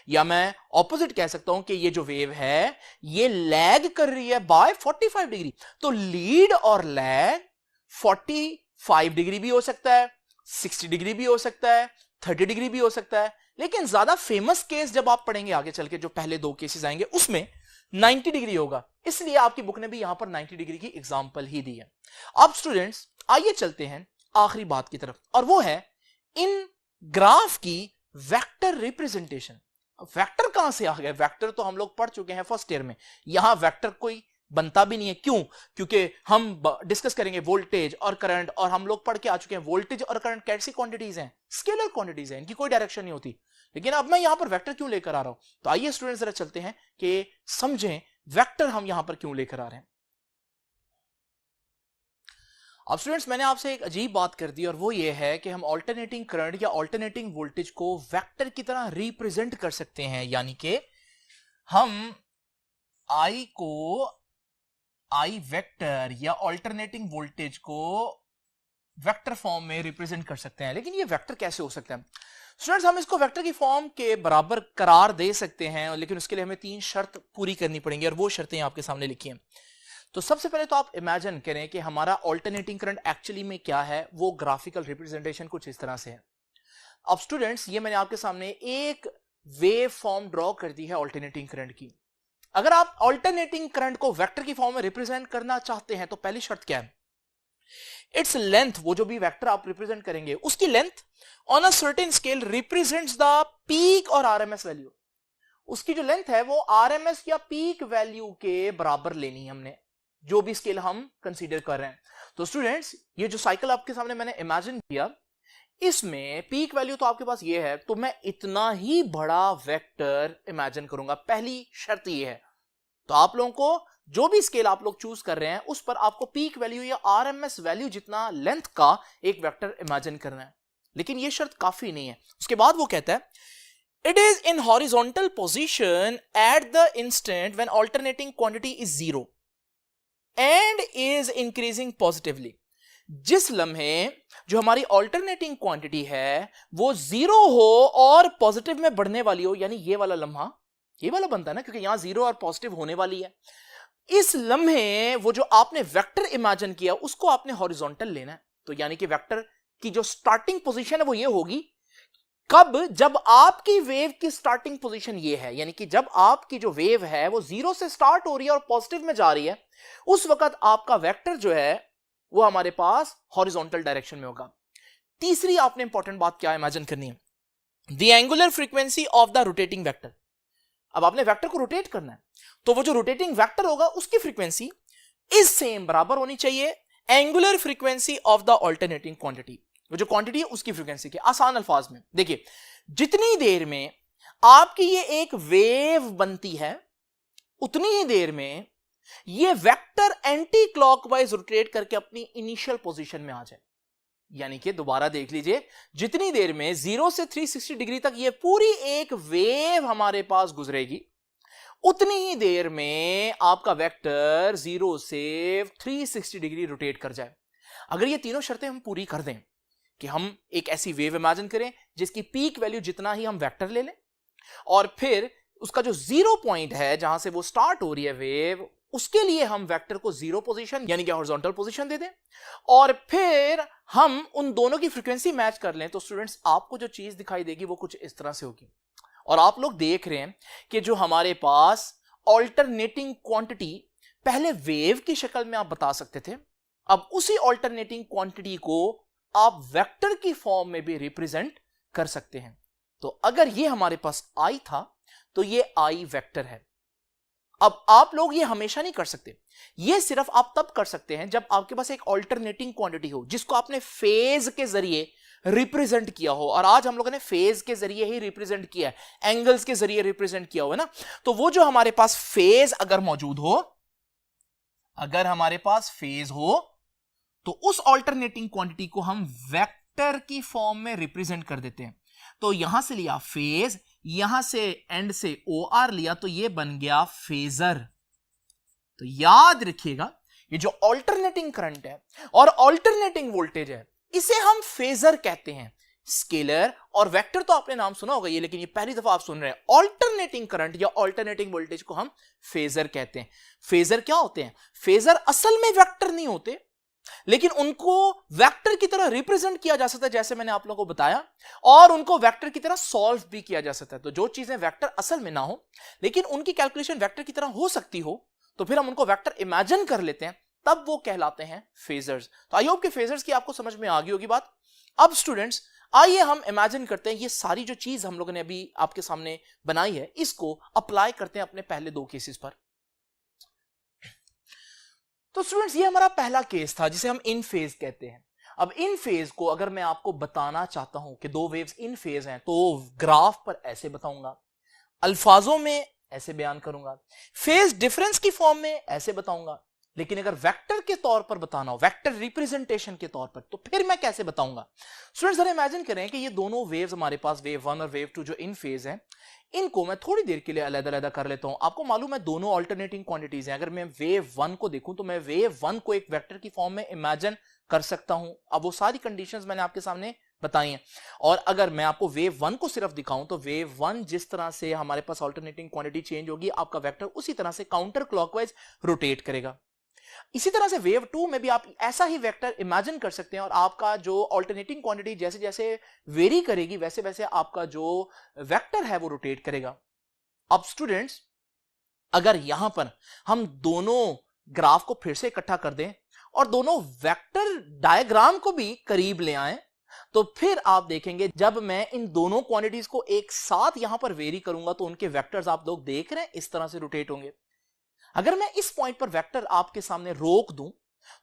या मैं ऑपोजिट कह सकता हूं कि ये जो वेव है ये लैग कर रही है बाय 45 डिग्री। तो लीड और लैग 45 डिग्री भी हो सकता है, 60 डिग्री भी हो सकता है, 30 डिग्री भी हो सकता है, लेकिन ज्यादा फेमस केस जब आप पढ़ेंगे आगे चल के, जो पहले दो केसेस आएंगे उसमें 90 डिग्री होगा। इसलिए आपकी बुक ने भी यहां पर 90 डिग्री की एग्जांपल ही दी है। अब स्टूडेंट्स आइए चलते हैं आखिरी बात की तरफ, और वो है इन ग्राफ की वेक्टर रिप्रेजेंटेशन। वेक्टर कहां से आ गया? वेक्टर तो हम लोग पढ़ चुके हैं फर्स्ट ईयर में, यहां वेक्टर कोई बनता भी नहीं है। क्यों? क्योंकि हम डिस्कस करेंगे वोल्टेज और करंट, और हम लोग पढ़ के आ चुके हैं वोल्टेज और करंट कैसी क्वांटिटीज हैं, स्केलर क्वांटिटीज हैं, इनकी कोई डायरेक्शन नहीं होती। लेकिन अब मैं यहां पर वेक्टर क्यों लेकर आ रहा हूं, तो आइए स्टूडेंट्स जरा चलते हैं कि समझें वेक्टर हम यहां पर क्यों लेकर आ रहे हैं। अब स्टूडेंट्स मैंने आपसे एक अजीब बात कर दी, और वो ये है कि हम ऑल्टरनेटिंग करंट या ऑल्टरनेटिंग वोल्टेज को वेक्टर की तरह रिप्रेजेंट कर सकते हैं, यानी कि हम आई को, आई वेक्टर या ऑल्टरनेटिंग वोल्टेज को वेक्टर फॉर्म में रिप्रेजेंट कर सकते हैं। लेकिन ये वेक्टर कैसे हो सकता है स्टूडेंट्स? हम इसको वेक्टर की फॉर्म के बराबर करार दे सकते हैं, लेकिन उसके लिए हमें 3 शर्त पूरी करनी पड़ेंगी, और वो शर्तें आपके सामने लिखी हैं। तो सबसे पहले तो आप इमेजिन करें कि हमारा ऑल्टरनेटिंग करंट एक्चुअली में क्या है। वो ग्राफिकल रिप्रेजेंटेशन कुछ इस तरह से है। अब स्टूडेंट्स ये मैंने आपके सामने एक वेव फॉर्म ड्रॉ कर दी है ऑल्टरनेटिंग करंट की। अगर आप ऑल्टरनेटिंग करंट को वेक्टर की फॉर्म में रिप्रेजेंट करना चाहते हैं तो पहली शर्त क्या है? इट्स लेंथ, वो जो भी वेक्टर आप रिप्रेजेंट करेंगे उसकी length on a certain scale represents the peak और आरएमएस वैल्यू। उसकी जो लेंथ है वो आरएमएस या पीक वैल्यू के बराबर लेनी है हमने, जो भी स्केल हम कंसीडर कर रहे हैं। तो स्टूडेंट्स ये जो साइकिल आपके सामने मैंने इमेजिन किया, इसमें पीक वैल्यू तो आपके पास ये है, तो मैं इतना ही बड़ा वेक्टर इमेजिन करूंगा। पहली शर्त ये है। तो आप लोगों को जो भी स्केल आप लोग चूज कर रहे हैं उस पर आपको पीक वैल्यू या आरएमएस वैल्यू जितना लेंथ का एक वेक्टर इमेजिन करना है। लेकिन ये शर्त काफी नहीं है। उसके बाद वो कहता है it is in horizontal position at the instant when alternating quantity is 0 and is increasing positively. जिस लम्हे जो हमारी ऑल्टरनेटिंग क्वांटिटी है वो 0 हो और पॉजिटिव में बढ़ने वाली हो, यानी ये वाला लम्हा, ये वाला बनता है ना, क्योंकि यहां 0 और पॉजिटिव होने वाली है। इस लम्हे वो जो आपने वेक्टर इमेजिन किया उसको आपने हॉरिजॉन्टल लेना है। तो यानी कि वेक्टर की जो स्टार्टिंग पोजीशन है वो ये होगी कब? जब आपकी वेव की स्टार्टिंग पोजीशन ये है, यानी कि जब आपकी जो वेव है वो 0 से स्टार्ट हो रही है और पॉजिटिव में जा रही है, उस वक्त आपका वेक्टर जो है वो हमारे पास हॉरिजॉन्टल डायरेक्शन में होगा। तीसरी आपने इंपॉर्टेंट बात क्या इमेजिन करनी है? The angular frequency of the rotating vector. अब आपने वेक्टर को रोटेट करना है, तो वो जो रोटेटिंग वेक्टर होगा उसकी फ्रीक्वेंसी इज सेम, बराबर होनी चाहिए angular frequency of the alternating quantity. वो जो क्वांटिटी है उसकी फ्रीक्वेंसी की। आसान अल्फाज में देखिए, जितनी देर में आपकी ये एक वेव बनती है उतनी ही देर में ये वेक्टर एंटी क्लॉकवाइज रोटेट करके अपनी इनिशियल पोजीशन में आ जाए। यानी कि दोबारा देख लीजिए, जितनी देर में 0 से 360 डिग्री तक ये पूरी एक वेव हमारे पास गुजरेगी, उतनी ही देर में आपका वेक्टर 0 से 360 डिग्री रोटेट कर जाए। अगर ये तीनों शर्तें हम पूरी कर दें कि हम एक ऐसी वेव इमेजिन करें जिसकी पीक वैल्यू जितना ही हम वेक्टर ले लें, और फिर उसका जो 0 पॉइंट है जहां से वो स्टार्ट हो रही है वेव, उसके लिए हम वेक्टर को 0 पोजीशन यानी कि हॉरिजॉन्टल पोजीशन दे दें, और फिर हम उन दोनों की फ्रीक्वेंसी मैच कर लें, तो स्टूडेंट्स आपको जो चीज दिखाई देगी वो कुछ इस तरह से होगी। और आप लोग देख रहे हैं कि जो हमारे पास ऑल्टरनेटिंग क्वांटिटी पहले वेव की शक्ल में आप बता सकते थे, अब उसी ऑल्टरनेटिंग क्वांटिटी को आप वेक्टर की फॉर्म में भी रिप्रेजेंट कर सकते हैं। तो अगर ये हमारे पास आई था तो ये आई वेक्टर है। अब आप लोग ये हमेशा नहीं कर सकते, ये सिर्फ आप तब कर सकते हैं जब आपके पास एक ऑल्टरनेटिंग क्वांटिटी हो जिसको आपने फेज के जरिए रिप्रेजेंट किया हो, और आज हम लोगों ने फेज के जरिए ही रिप्रेजेंट किया है, एंगल्स के जरिए रिप्रेजेंट किया हुआ है ना। तो वो जो हमारे पास फेज अगर मौजूद हो, अगर हमारे पास फेज हो, तो उस ऑल्टरनेटिंग क्वांटिटी को हम वेक्टर की फॉर्म में रिप्रेजेंट कर देते हैं। तो यहां से लिया फेज, यहां से एंड से ओ आर लिया, तो ये बन गया फेजर। तो याद रखिएगा, ये जो ऑल्टरनेटिंग करंट है और ऑल्टरनेटिंग वोल्टेज है, इसे हम फेजर कहते हैं। स्केलर और वेक्टर तो आपने नाम सुना होगा ये, लेकिन ये पहली दफा आप सुन रहे हैं। ऑल्टरनेटिंग करंट या ऑल्टरनेटिंग वोल्टेज को हम फेजर कहते हैं। फेजर क्या होते हैं? फेजर असल में वेक्टर नहीं होते, लेकिन उनको वेक्टर की तरह रिप्रेजेंट किया जा सकता है, जैसे मैंने आप लोगों को बताया, और उनको वेक्टर की तरह सॉल्व भी किया जा सकता है। तो जो चीजें वेक्टर असल में ना हो, लेकिन उनकी कैलकुलेशन वेक्टर की तरह हो सकती हो, तो फिर हम उनको वेक्टर इमेजिन कर लेते हैं, तब वो कहलाते हैं फेजर्स। तो आई होप कि फेजर्स की आपको समझ में आ गई होगी बात। अब स्टूडेंट्स, आइए हम इमेजिन करते हैं ये सारी जो चीज हम लोगों ने अभी आपके सामने बनाई है, इसको अप्लाई करते हैं अपने पहले दो केसेस पर। तो स्टूडेंट्स, ये हमारा पहला केस था जिसे हम इन फेज कहते हैं। अब इन फेज को अगर मैं आपको बताना चाहता हूं कि दो वेव्स इन फेज हैं, तो ग्राफ पर ऐसे बताऊंगा, अल्फाजों में ऐसे बयान करूंगा, फेज डिफरेंस की फॉर्म में ऐसे बताऊंगा। लेकिन अगर वेक्टर के तौर पर बताना हो, वेक्टर रिप्रेजेंटेशन के तौर पर, तो फिर मैं कैसे बताऊंगा? स्टूडेंट्स, जरा इमेजिन करें कि ये दोनों वेव्स हमारे पास, वेव 1 और वेव 2 जो इन फेज हैं, इनको मैं थोड़ी देर के लिए अलग-अलग कर लेता हूं। आपको मालूम है दोनों अल्टरनेटिंग क्वांटिटीज हैं। अगर मैं वेव 1 को देखूं, तो मैं वेव 1 को एक वेक्टर की फॉर्म में इमेजिन कर सकता हूं। अब वो सारी कंडीशंस मैंने आपके सामने बताई हैं। और अगर मैं आपको वेव 1 को सिर्फ दिखाऊं, तो वेव 1 जिस तरह से हमारे पास अल्टरनेटिंग क्वांटिटी चेंज होगी, आपका वेक्टर उसी तरह से काउंटर क्लॉकवाइज रोटेट करेगा। इसी तरह से वेव 2 में भी आप ऐसा ही वेक्टर इमेजिन कर सकते हैं, और आपका जो अल्टरनेटिंग क्वांटिटी जैसे जैसे वेरी करेगी, वैसे वैसे आपका जो वेक्टर है वो रोटेट करेगा। अब स्टूडेंट्स, अगर यहां पर हम दोनों ग्राफ को फिर से इकट्ठा कर दें और दोनों वेक्टर डायग्राम को भी करीब ले आएं, तो फिर आप देखेंगे जब मैं इन दोनों क्वांटिटीज को एक साथ यहां पर वेरी करूंगा, तो उनके वेक्टर्स आप लोग देख रहे हैं इस तरह से रोटेट होंगे। अगर मैं इस पॉइंट पर वेक्टर आपके सामने रोक दूं,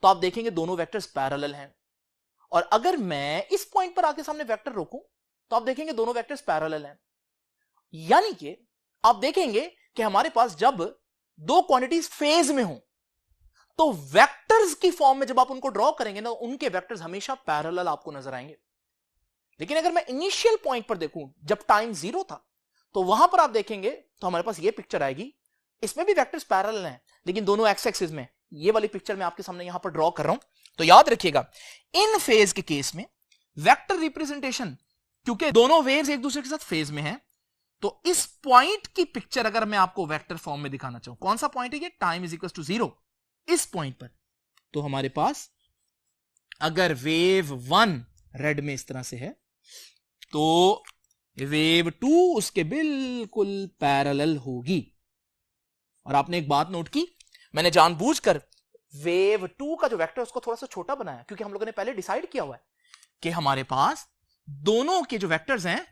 तो आप देखेंगे दोनों वेक्टर्स पैरेलल हैं। और अगर मैं इस पॉइंट पर आपके सामने वेक्टर रोकूं, तो आप देखेंगे दोनों वेक्टर्स पैरेलल हैं। यानी कि आप देखेंगे कि हमारे पास जब दो क्वांटिटीज फेज में हो, तो वेक्टर्स की फॉर्म में जब आप उनको ड्रॉ करेंगे ना, उनके वेक्टर्स हमेशा पैरेलल आपको नजर आएंगे। लेकिन अगर मैं इनिशियल पॉइंट पर देखूं, जब टाइम 0 था, तो वहां पर आप देखेंगे तो हमारे पास ये पिक्चर आएगी। इसमें भी वेक्टर्स पैरेलल हैं, लेकिन दोनों एक्स एक्सिस में। ये वाली पिक्चर मैं आपके सामने यहां पर ड्रॉ कर रहा हूं। तो याद रखिएगा, इन फेज के केस में वेक्टर रिप्रेजेंटेशन, क्योंकि दोनों वेव्स एक दूसरे के साथ फेज में हैं, तो इस पॉइंट की पिक्चर अगर मैं आपको वेक्टर फॉर्म में दिखाना चाहूं, कौन सा पॉइंट है ये? टाइम इज इक्वल टू 0, इस पॉइंट पर। तो हमारे पास अगर वेव 1 रेड में इस तरह से है, तो वेव 2 उसके बिल्कुल पैरेलल होगी। और आपने एक बात नोट की, मैंने जानबूझकर वेव 2 का जो वेक्टर उसको थोड़ा सा छोटा बनाया, क्योंकि हम लोगों ने पहले डिसाइड किया हुआ है कि हमारे पास दोनों के जो वेक्टर्स हैं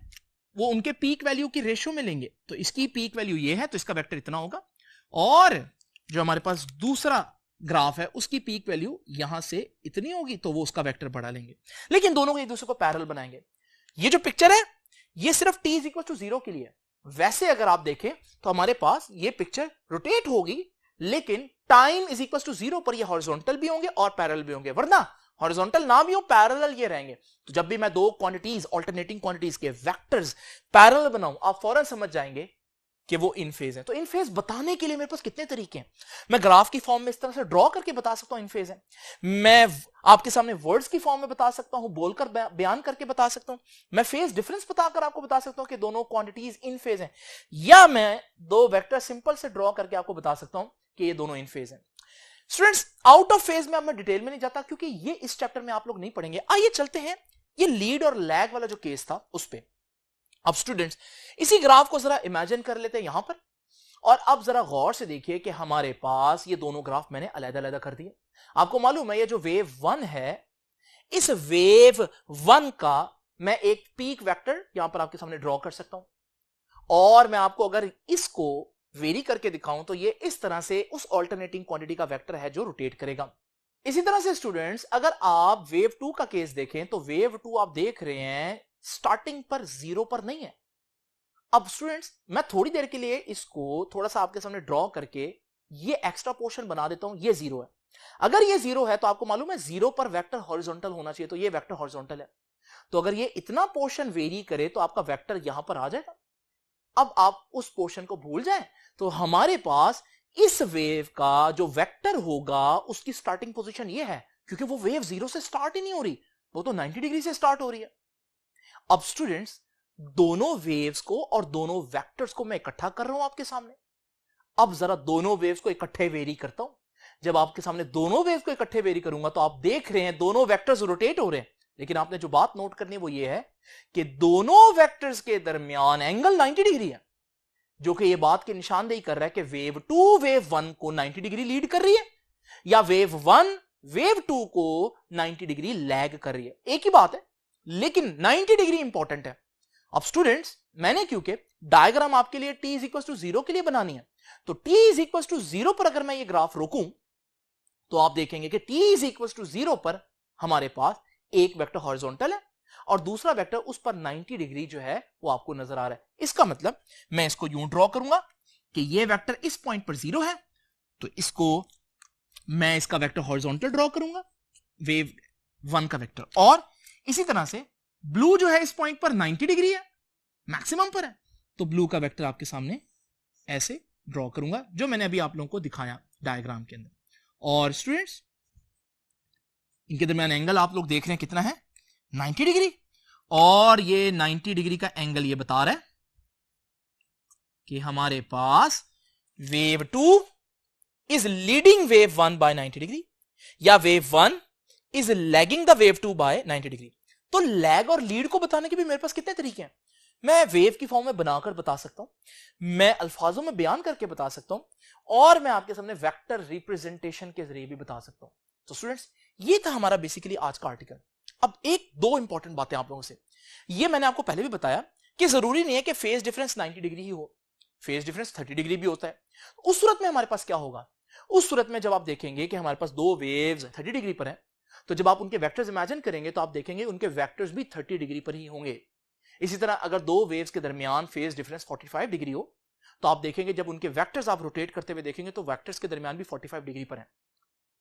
वो उनके पीक वैल्यू की रेशियो में लेंगे। तो इसकी पीक वैल्यू ये है, तो इसका वेक्टर इतना होगा, और जो हमारे पास दूसरा ग्राफ है उसकी पीक वैल्यू यहां से इतनी होगी, तो वो उसका वेक्टर बढ़ा लेंगे। लेकिन दोनों को एक दूसरे को पैरेलल बनाएंगे। ये जो पिक्चर है ये सिर्फ t इज इक्वल टू 0 के लिए। वैसे अगर आप देखें तो हमारे पास ये पिक्चर रोटेट होगी, लेकिन टाइम इज इक्वल टू 0 पर ये हॉरिजॉन्टल भी होंगे और पैरेलल भी होंगे। वरना हॉरिजॉन्टल ना भी हो, पैरेलल ये रहेंगे। तो जब भी मैं दो क्वांटिटीज, अल्टरनेटिंग क्वांटिटीज के वेक्टर्स पैरेलल बनाऊं, आप फौरन समझ जाएंगे कि वो इन फेज है। तो इन फेज बताने के लिए मेरे पास कितने तरीके हैं। मैं ग्राफ की फॉर्म में इस तरह से ड्रॉ करके बता सकता हूं इन फेज है, मैं आपके सामने वर्ड्स की फॉर्म में बता सकता हूं, बोलकर बयान करके बता सकता हूं, मैं फेज डिफरेंस बताकर आपको बता सकता हूं कि दोनों क्वांटिटीज इन फेज हैं, या मैं दो वेक्टर सिंपल से ड्रॉ करके आपको बता सकता हूं कि ये दोनों इन फेज हैं। स्टूडेंट्स, आउट ऑफ फेज में अब मैं डिटेल में नहीं जाता, क्योंकि ये इस चैप्टर में आप लोग नहीं पढ़ेंगे। आइए चलते हैं ये लीड और लैग वाला जो केस था उस पे। अब स्टूडेंट्स, इसी ग्राफ को जरा इमेजिन कर लेते हैं यहां पर, और अब जरा गौर से देखिए कि हमारे पास ये दोनों ग्राफ मैंने अलग-अलग कर दिए। आपको मालूम है ये जो वेव 1 है, इस वेव 1 का मैं एक पीक वेक्टर यहां पर आपके सामने ड्रॉ कर सकता हूं, और मैं आपको अगर इसको वेरी करके दिखाऊं, तो ये इस तरह से उस ऑल्टरनेटिंग क्वांटिटी का वेक्टर है जो रोटेट करेगा। इसी तरह से स्टूडेंट्स अगर आप वेव 2 का केस देखें तो वेव 2 आप देख रहे हैं स्टार्टिंग पर 0 पर नहीं है। अब स्टूडेंट्स मैं थोड़ी देर के लिए इसको थोड़ा सा आपके सामने ड्रॉ करके ये एक्स्ट्रा पोर्शन बना देता हूं। ये 0 है। अगर ये 0 है तो आपको मालूम है 0 पर वेक्टर हॉरिजॉन्टल होना चाहिए, तो ये वेक्टर हॉरिजॉन्टल है। तो अगर ये इतना पोर्शन वेरी करे तो आपका वेक्टर यहां पर आ जाएगा। अब आप उस पोर्शन को भूल जाएं तो हमारे पास इस वेव का जो वेक्टर होगा उसकी स्टार्टिंग पोजीशन ये है, क्योंकि वो वेव 0 से स्टार्ट ही नहीं हो रही, वो तो 90 डिग्री से स्टार्ट हो रही है। अब स्टूडेंट्स दोनों वेव्स को और दोनों वेक्टर्स को मैं इकट्ठा कर रहा हूं आपके सामने। अब जरा दोनों वेव्स को इकट्ठे वेरी करता हूं। जब आपके सामने दोनों वेव्स को इकट्ठे वेरी करूंगा तो आप देख रहे हैं दोनों वेक्टर्स रोटेट हो रहे हैं, लेकिन आपने जो बात नोट करनी है वो ये है कि दोनों वेक्टर्स के दरमियान एंगल 90 डिग्री है, जो कि ये बात की निशानदेही कर रहा है कि वेव 2 वेव 1 को 90 डिग्री लीड कर रही है या वेव 1 वेव 2 को 90 डिग्री लैग कर रही है। एक ही बात है, लेकिन 90 डिग्री इंपॉर्टेंट है। अब स्टूडेंट्स मैंने क्योंकि डायग्राम आपके लिए t इज इक्वल टू 0 के लिए बनानी है, तो t इज इक्वल टू 0 पर अगर मैं ये ग्राफ रोकूं तो आप देखेंगे कि t इज इक्वल टू 0 पर हमारे पास एक वेक्टर हॉरिजॉन्टल है और दूसरा वेक्टर उस पर 90 डिग्री जो है वो आपको नजर आ रहा है। इसका मतलब मैं इसको यूं ड्रॉ करूंगा कि ये वेक्टर इस पॉइंट पर 0 है, तो इसको मैं इसका वेक्टर हॉरिजॉन्टल ड्रॉ करूंगा, वेव 1 का वेक्टर। और इसी तरह से ब्लू जो है इस पॉइंट पर 90 डिग्री है, मैक्सिमम पर है, तो ब्लू का वेक्टर आपके सामने ऐसे ड्रॉ करूंगा जो मैंने अभी आप लोगों को दिखाया डायग्राम के अंदर। और स्टूडेंट्स इनके दरमियान एंगल आप लोग देख रहे हैं कितना है, 90 डिग्री। और ये 90 डिग्री का एंगल ये बता रहा है कि हमारे पास wave 2 is leading wave 1 by 90 degree या wave 1 is lagging the wave 2 by 90 degree. तो लैग और लीड को बताने के भी मेरे पास कितने तरीके हैं। मैं वेव की फॉर्म में बनाकर बता सकता हूं, मैं अल्फाजों में बयान करके बता सकता हूं, और मैं आपके सामने वेक्टर रिप्रेजेंटेशन के जरिए भी बता सकता हूं। तो स्टूडेंट्स ये था हमारा बेसिकली आज का आर्टिकल। अब एक दो इंपॉर्टेंट बातें आप लोगों से, ये मैंने आपको पहले भी बताया कि जरूरी नहीं है कि फेज डिफरेंस 90 डिग्री ही हो, फेज डिफरेंस 30 डिग्री भी होता है। उस सूरत में हमारे पास क्या होगा, उस सूरत में जब आप देखेंगे कि हमारे पास दो वेव्स 30 डिग्री पर हैं, तो जब आप उनके वेक्टर्स इमेजिन करेंगे तो आप देखेंगे उनके वेक्टर्स भी 30 डिग्री पर ही होंगे। इसी तरह अगर दो वेव्स के दरमियान फेज डिफरेंस 45 डिग्री हो तो आप देखेंगे जब उनके वेक्टर्स आप रोटेट करते हुए देखेंगे तो वेक्टर्स के दरमियान भी 45 डिग्री पर हैं।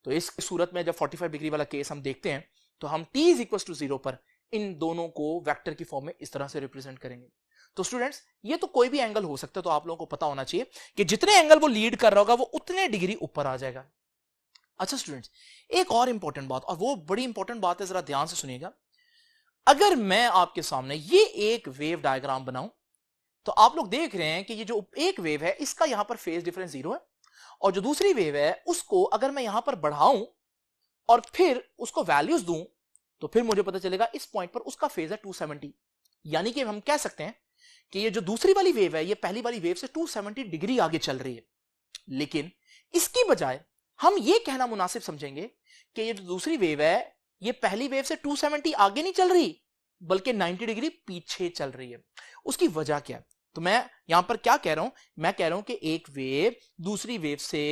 तो इस सूरत में जब 45 डिग्री वाला केस हम देखते हैं तो हम t इज इक्वल टू 0 पर इन दोनों को वेक्टर की फॉर्म में इस तरह से रिप्रेजेंट करेंगे। तो स्टूडेंट्स ये तो कोई भी एंगल हो सकता है, तो आप लोगों को पता होना चाहिए कि जितने एंगल वो लीड कर रहा होगा वो उतने डिग्री ऊपर आ जाएगा। अच्छा स्टूडेंट्स एक और इंपॉर्टेंट बात, और वो बड़ी इंपॉर्टेंट बात है, जरा ध्यान से सुनिएगा। अगर मैं आपके सामने ये एक वेव डायग्राम बनाऊं तो आप लोग देख रहे हैं कि ये जो एक वेव है इसका यहां पर फेज डिफरेंस 0 है, और जो दूसरी वेव है उसको अगर मैं यहां पर बढ़ाऊं और फिर उसको वैल्यूज दूं तो फिर मुझे पता चलेगा इस पॉइंट पर उसका फेज है 270। यानी कि हम कह सकते हैं कि ये जो दूसरी वाली वेव है ये पहली वाली वेव से 270 डिग्री आगे चल रही है। लेकिन इसकी बजाय हम ये कहना मुनासिब समझेंगे कि ये जो दूसरी वेव है ये पहली वेव से 270 आगे नहीं चल रही बल्कि 90 डिग्री पीछे चल रही है। उसकी वजह क्या है? तो मैं यहां पर क्या कह रहा हूं, मैं कह रहा हूं कि एक वेव दूसरी वेव से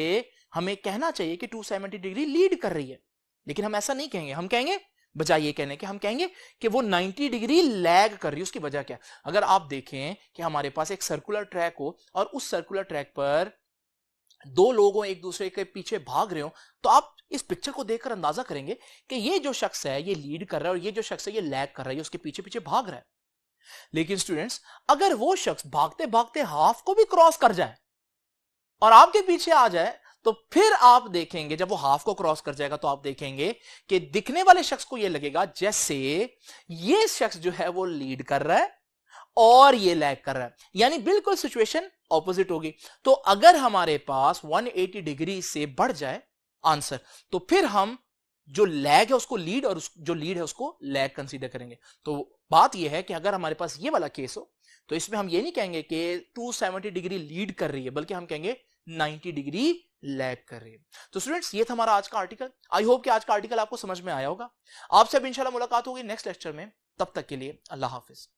हमें कहना चाहिए कि 270 डिग्री लीड कर रही है, लेकिन हम ऐसा नहीं कहेंगे। हम कहेंगे बजाय ये कहने के हम कहेंगे कि वो 90 डिग्री लैग कर रही है। उसकी वजह क्या? अगर आप देखें कि हमारे पास एक सर्कुलर ट्रैक हो और उस सर्कुलर ट्रैक पर दो लोग एक दूसरे के पीछे भाग रहे हो तो आप इस पिक्चर को देखकर अंदाजा करेंगे कि ये जो शख्स है ये लीड कर रहा है और ये जो शख्स है ये लैग कर रहा है, उसके पीछे पीछे भाग रहा है। लेकिन स्टूडेंट्स अगर वो शख्स भागते भागते हाफ को भी क्रॉस कर जाए और आपके पीछे आ जाए तो फिर आप देखेंगे जब वो हाफ को क्रॉस कर जाएगा तो आप देखेंगे कि दिखने वाले शख्स को ये लगेगा जैसे ये शख्स जो है वो लीड कर रहा है और ये लैग कर रहा है, यानी बिल्कुल सिचुएशन ऑपोजिट होगी। तो अगर हमारे पास 180 डिग्री से बढ़ जाए आंसर तो फिर हम जो लैग है उसको लीड और जो लीड है उसको लैग कंसीडर करेंगे। तो बात यह है कि अगर हमारे पास ये वाला केस हो तो इसमें हम ये नहीं कहेंगे कि 270 डिग्री लीड कर रही है बल्कि हम कहेंगे 90 डिग्री लैग कर रही है। तो स्टूडेंट्स ये था हमारा आज का आर्टिकल। आई होप कि आज का आर्टिकल आपको समझ में आया होगा। आपसे अब इंशाल्लाह मुलाकात होगी नेक्स्ट लेक्चर में। तब तक के लिए अल्लाह हाफिज।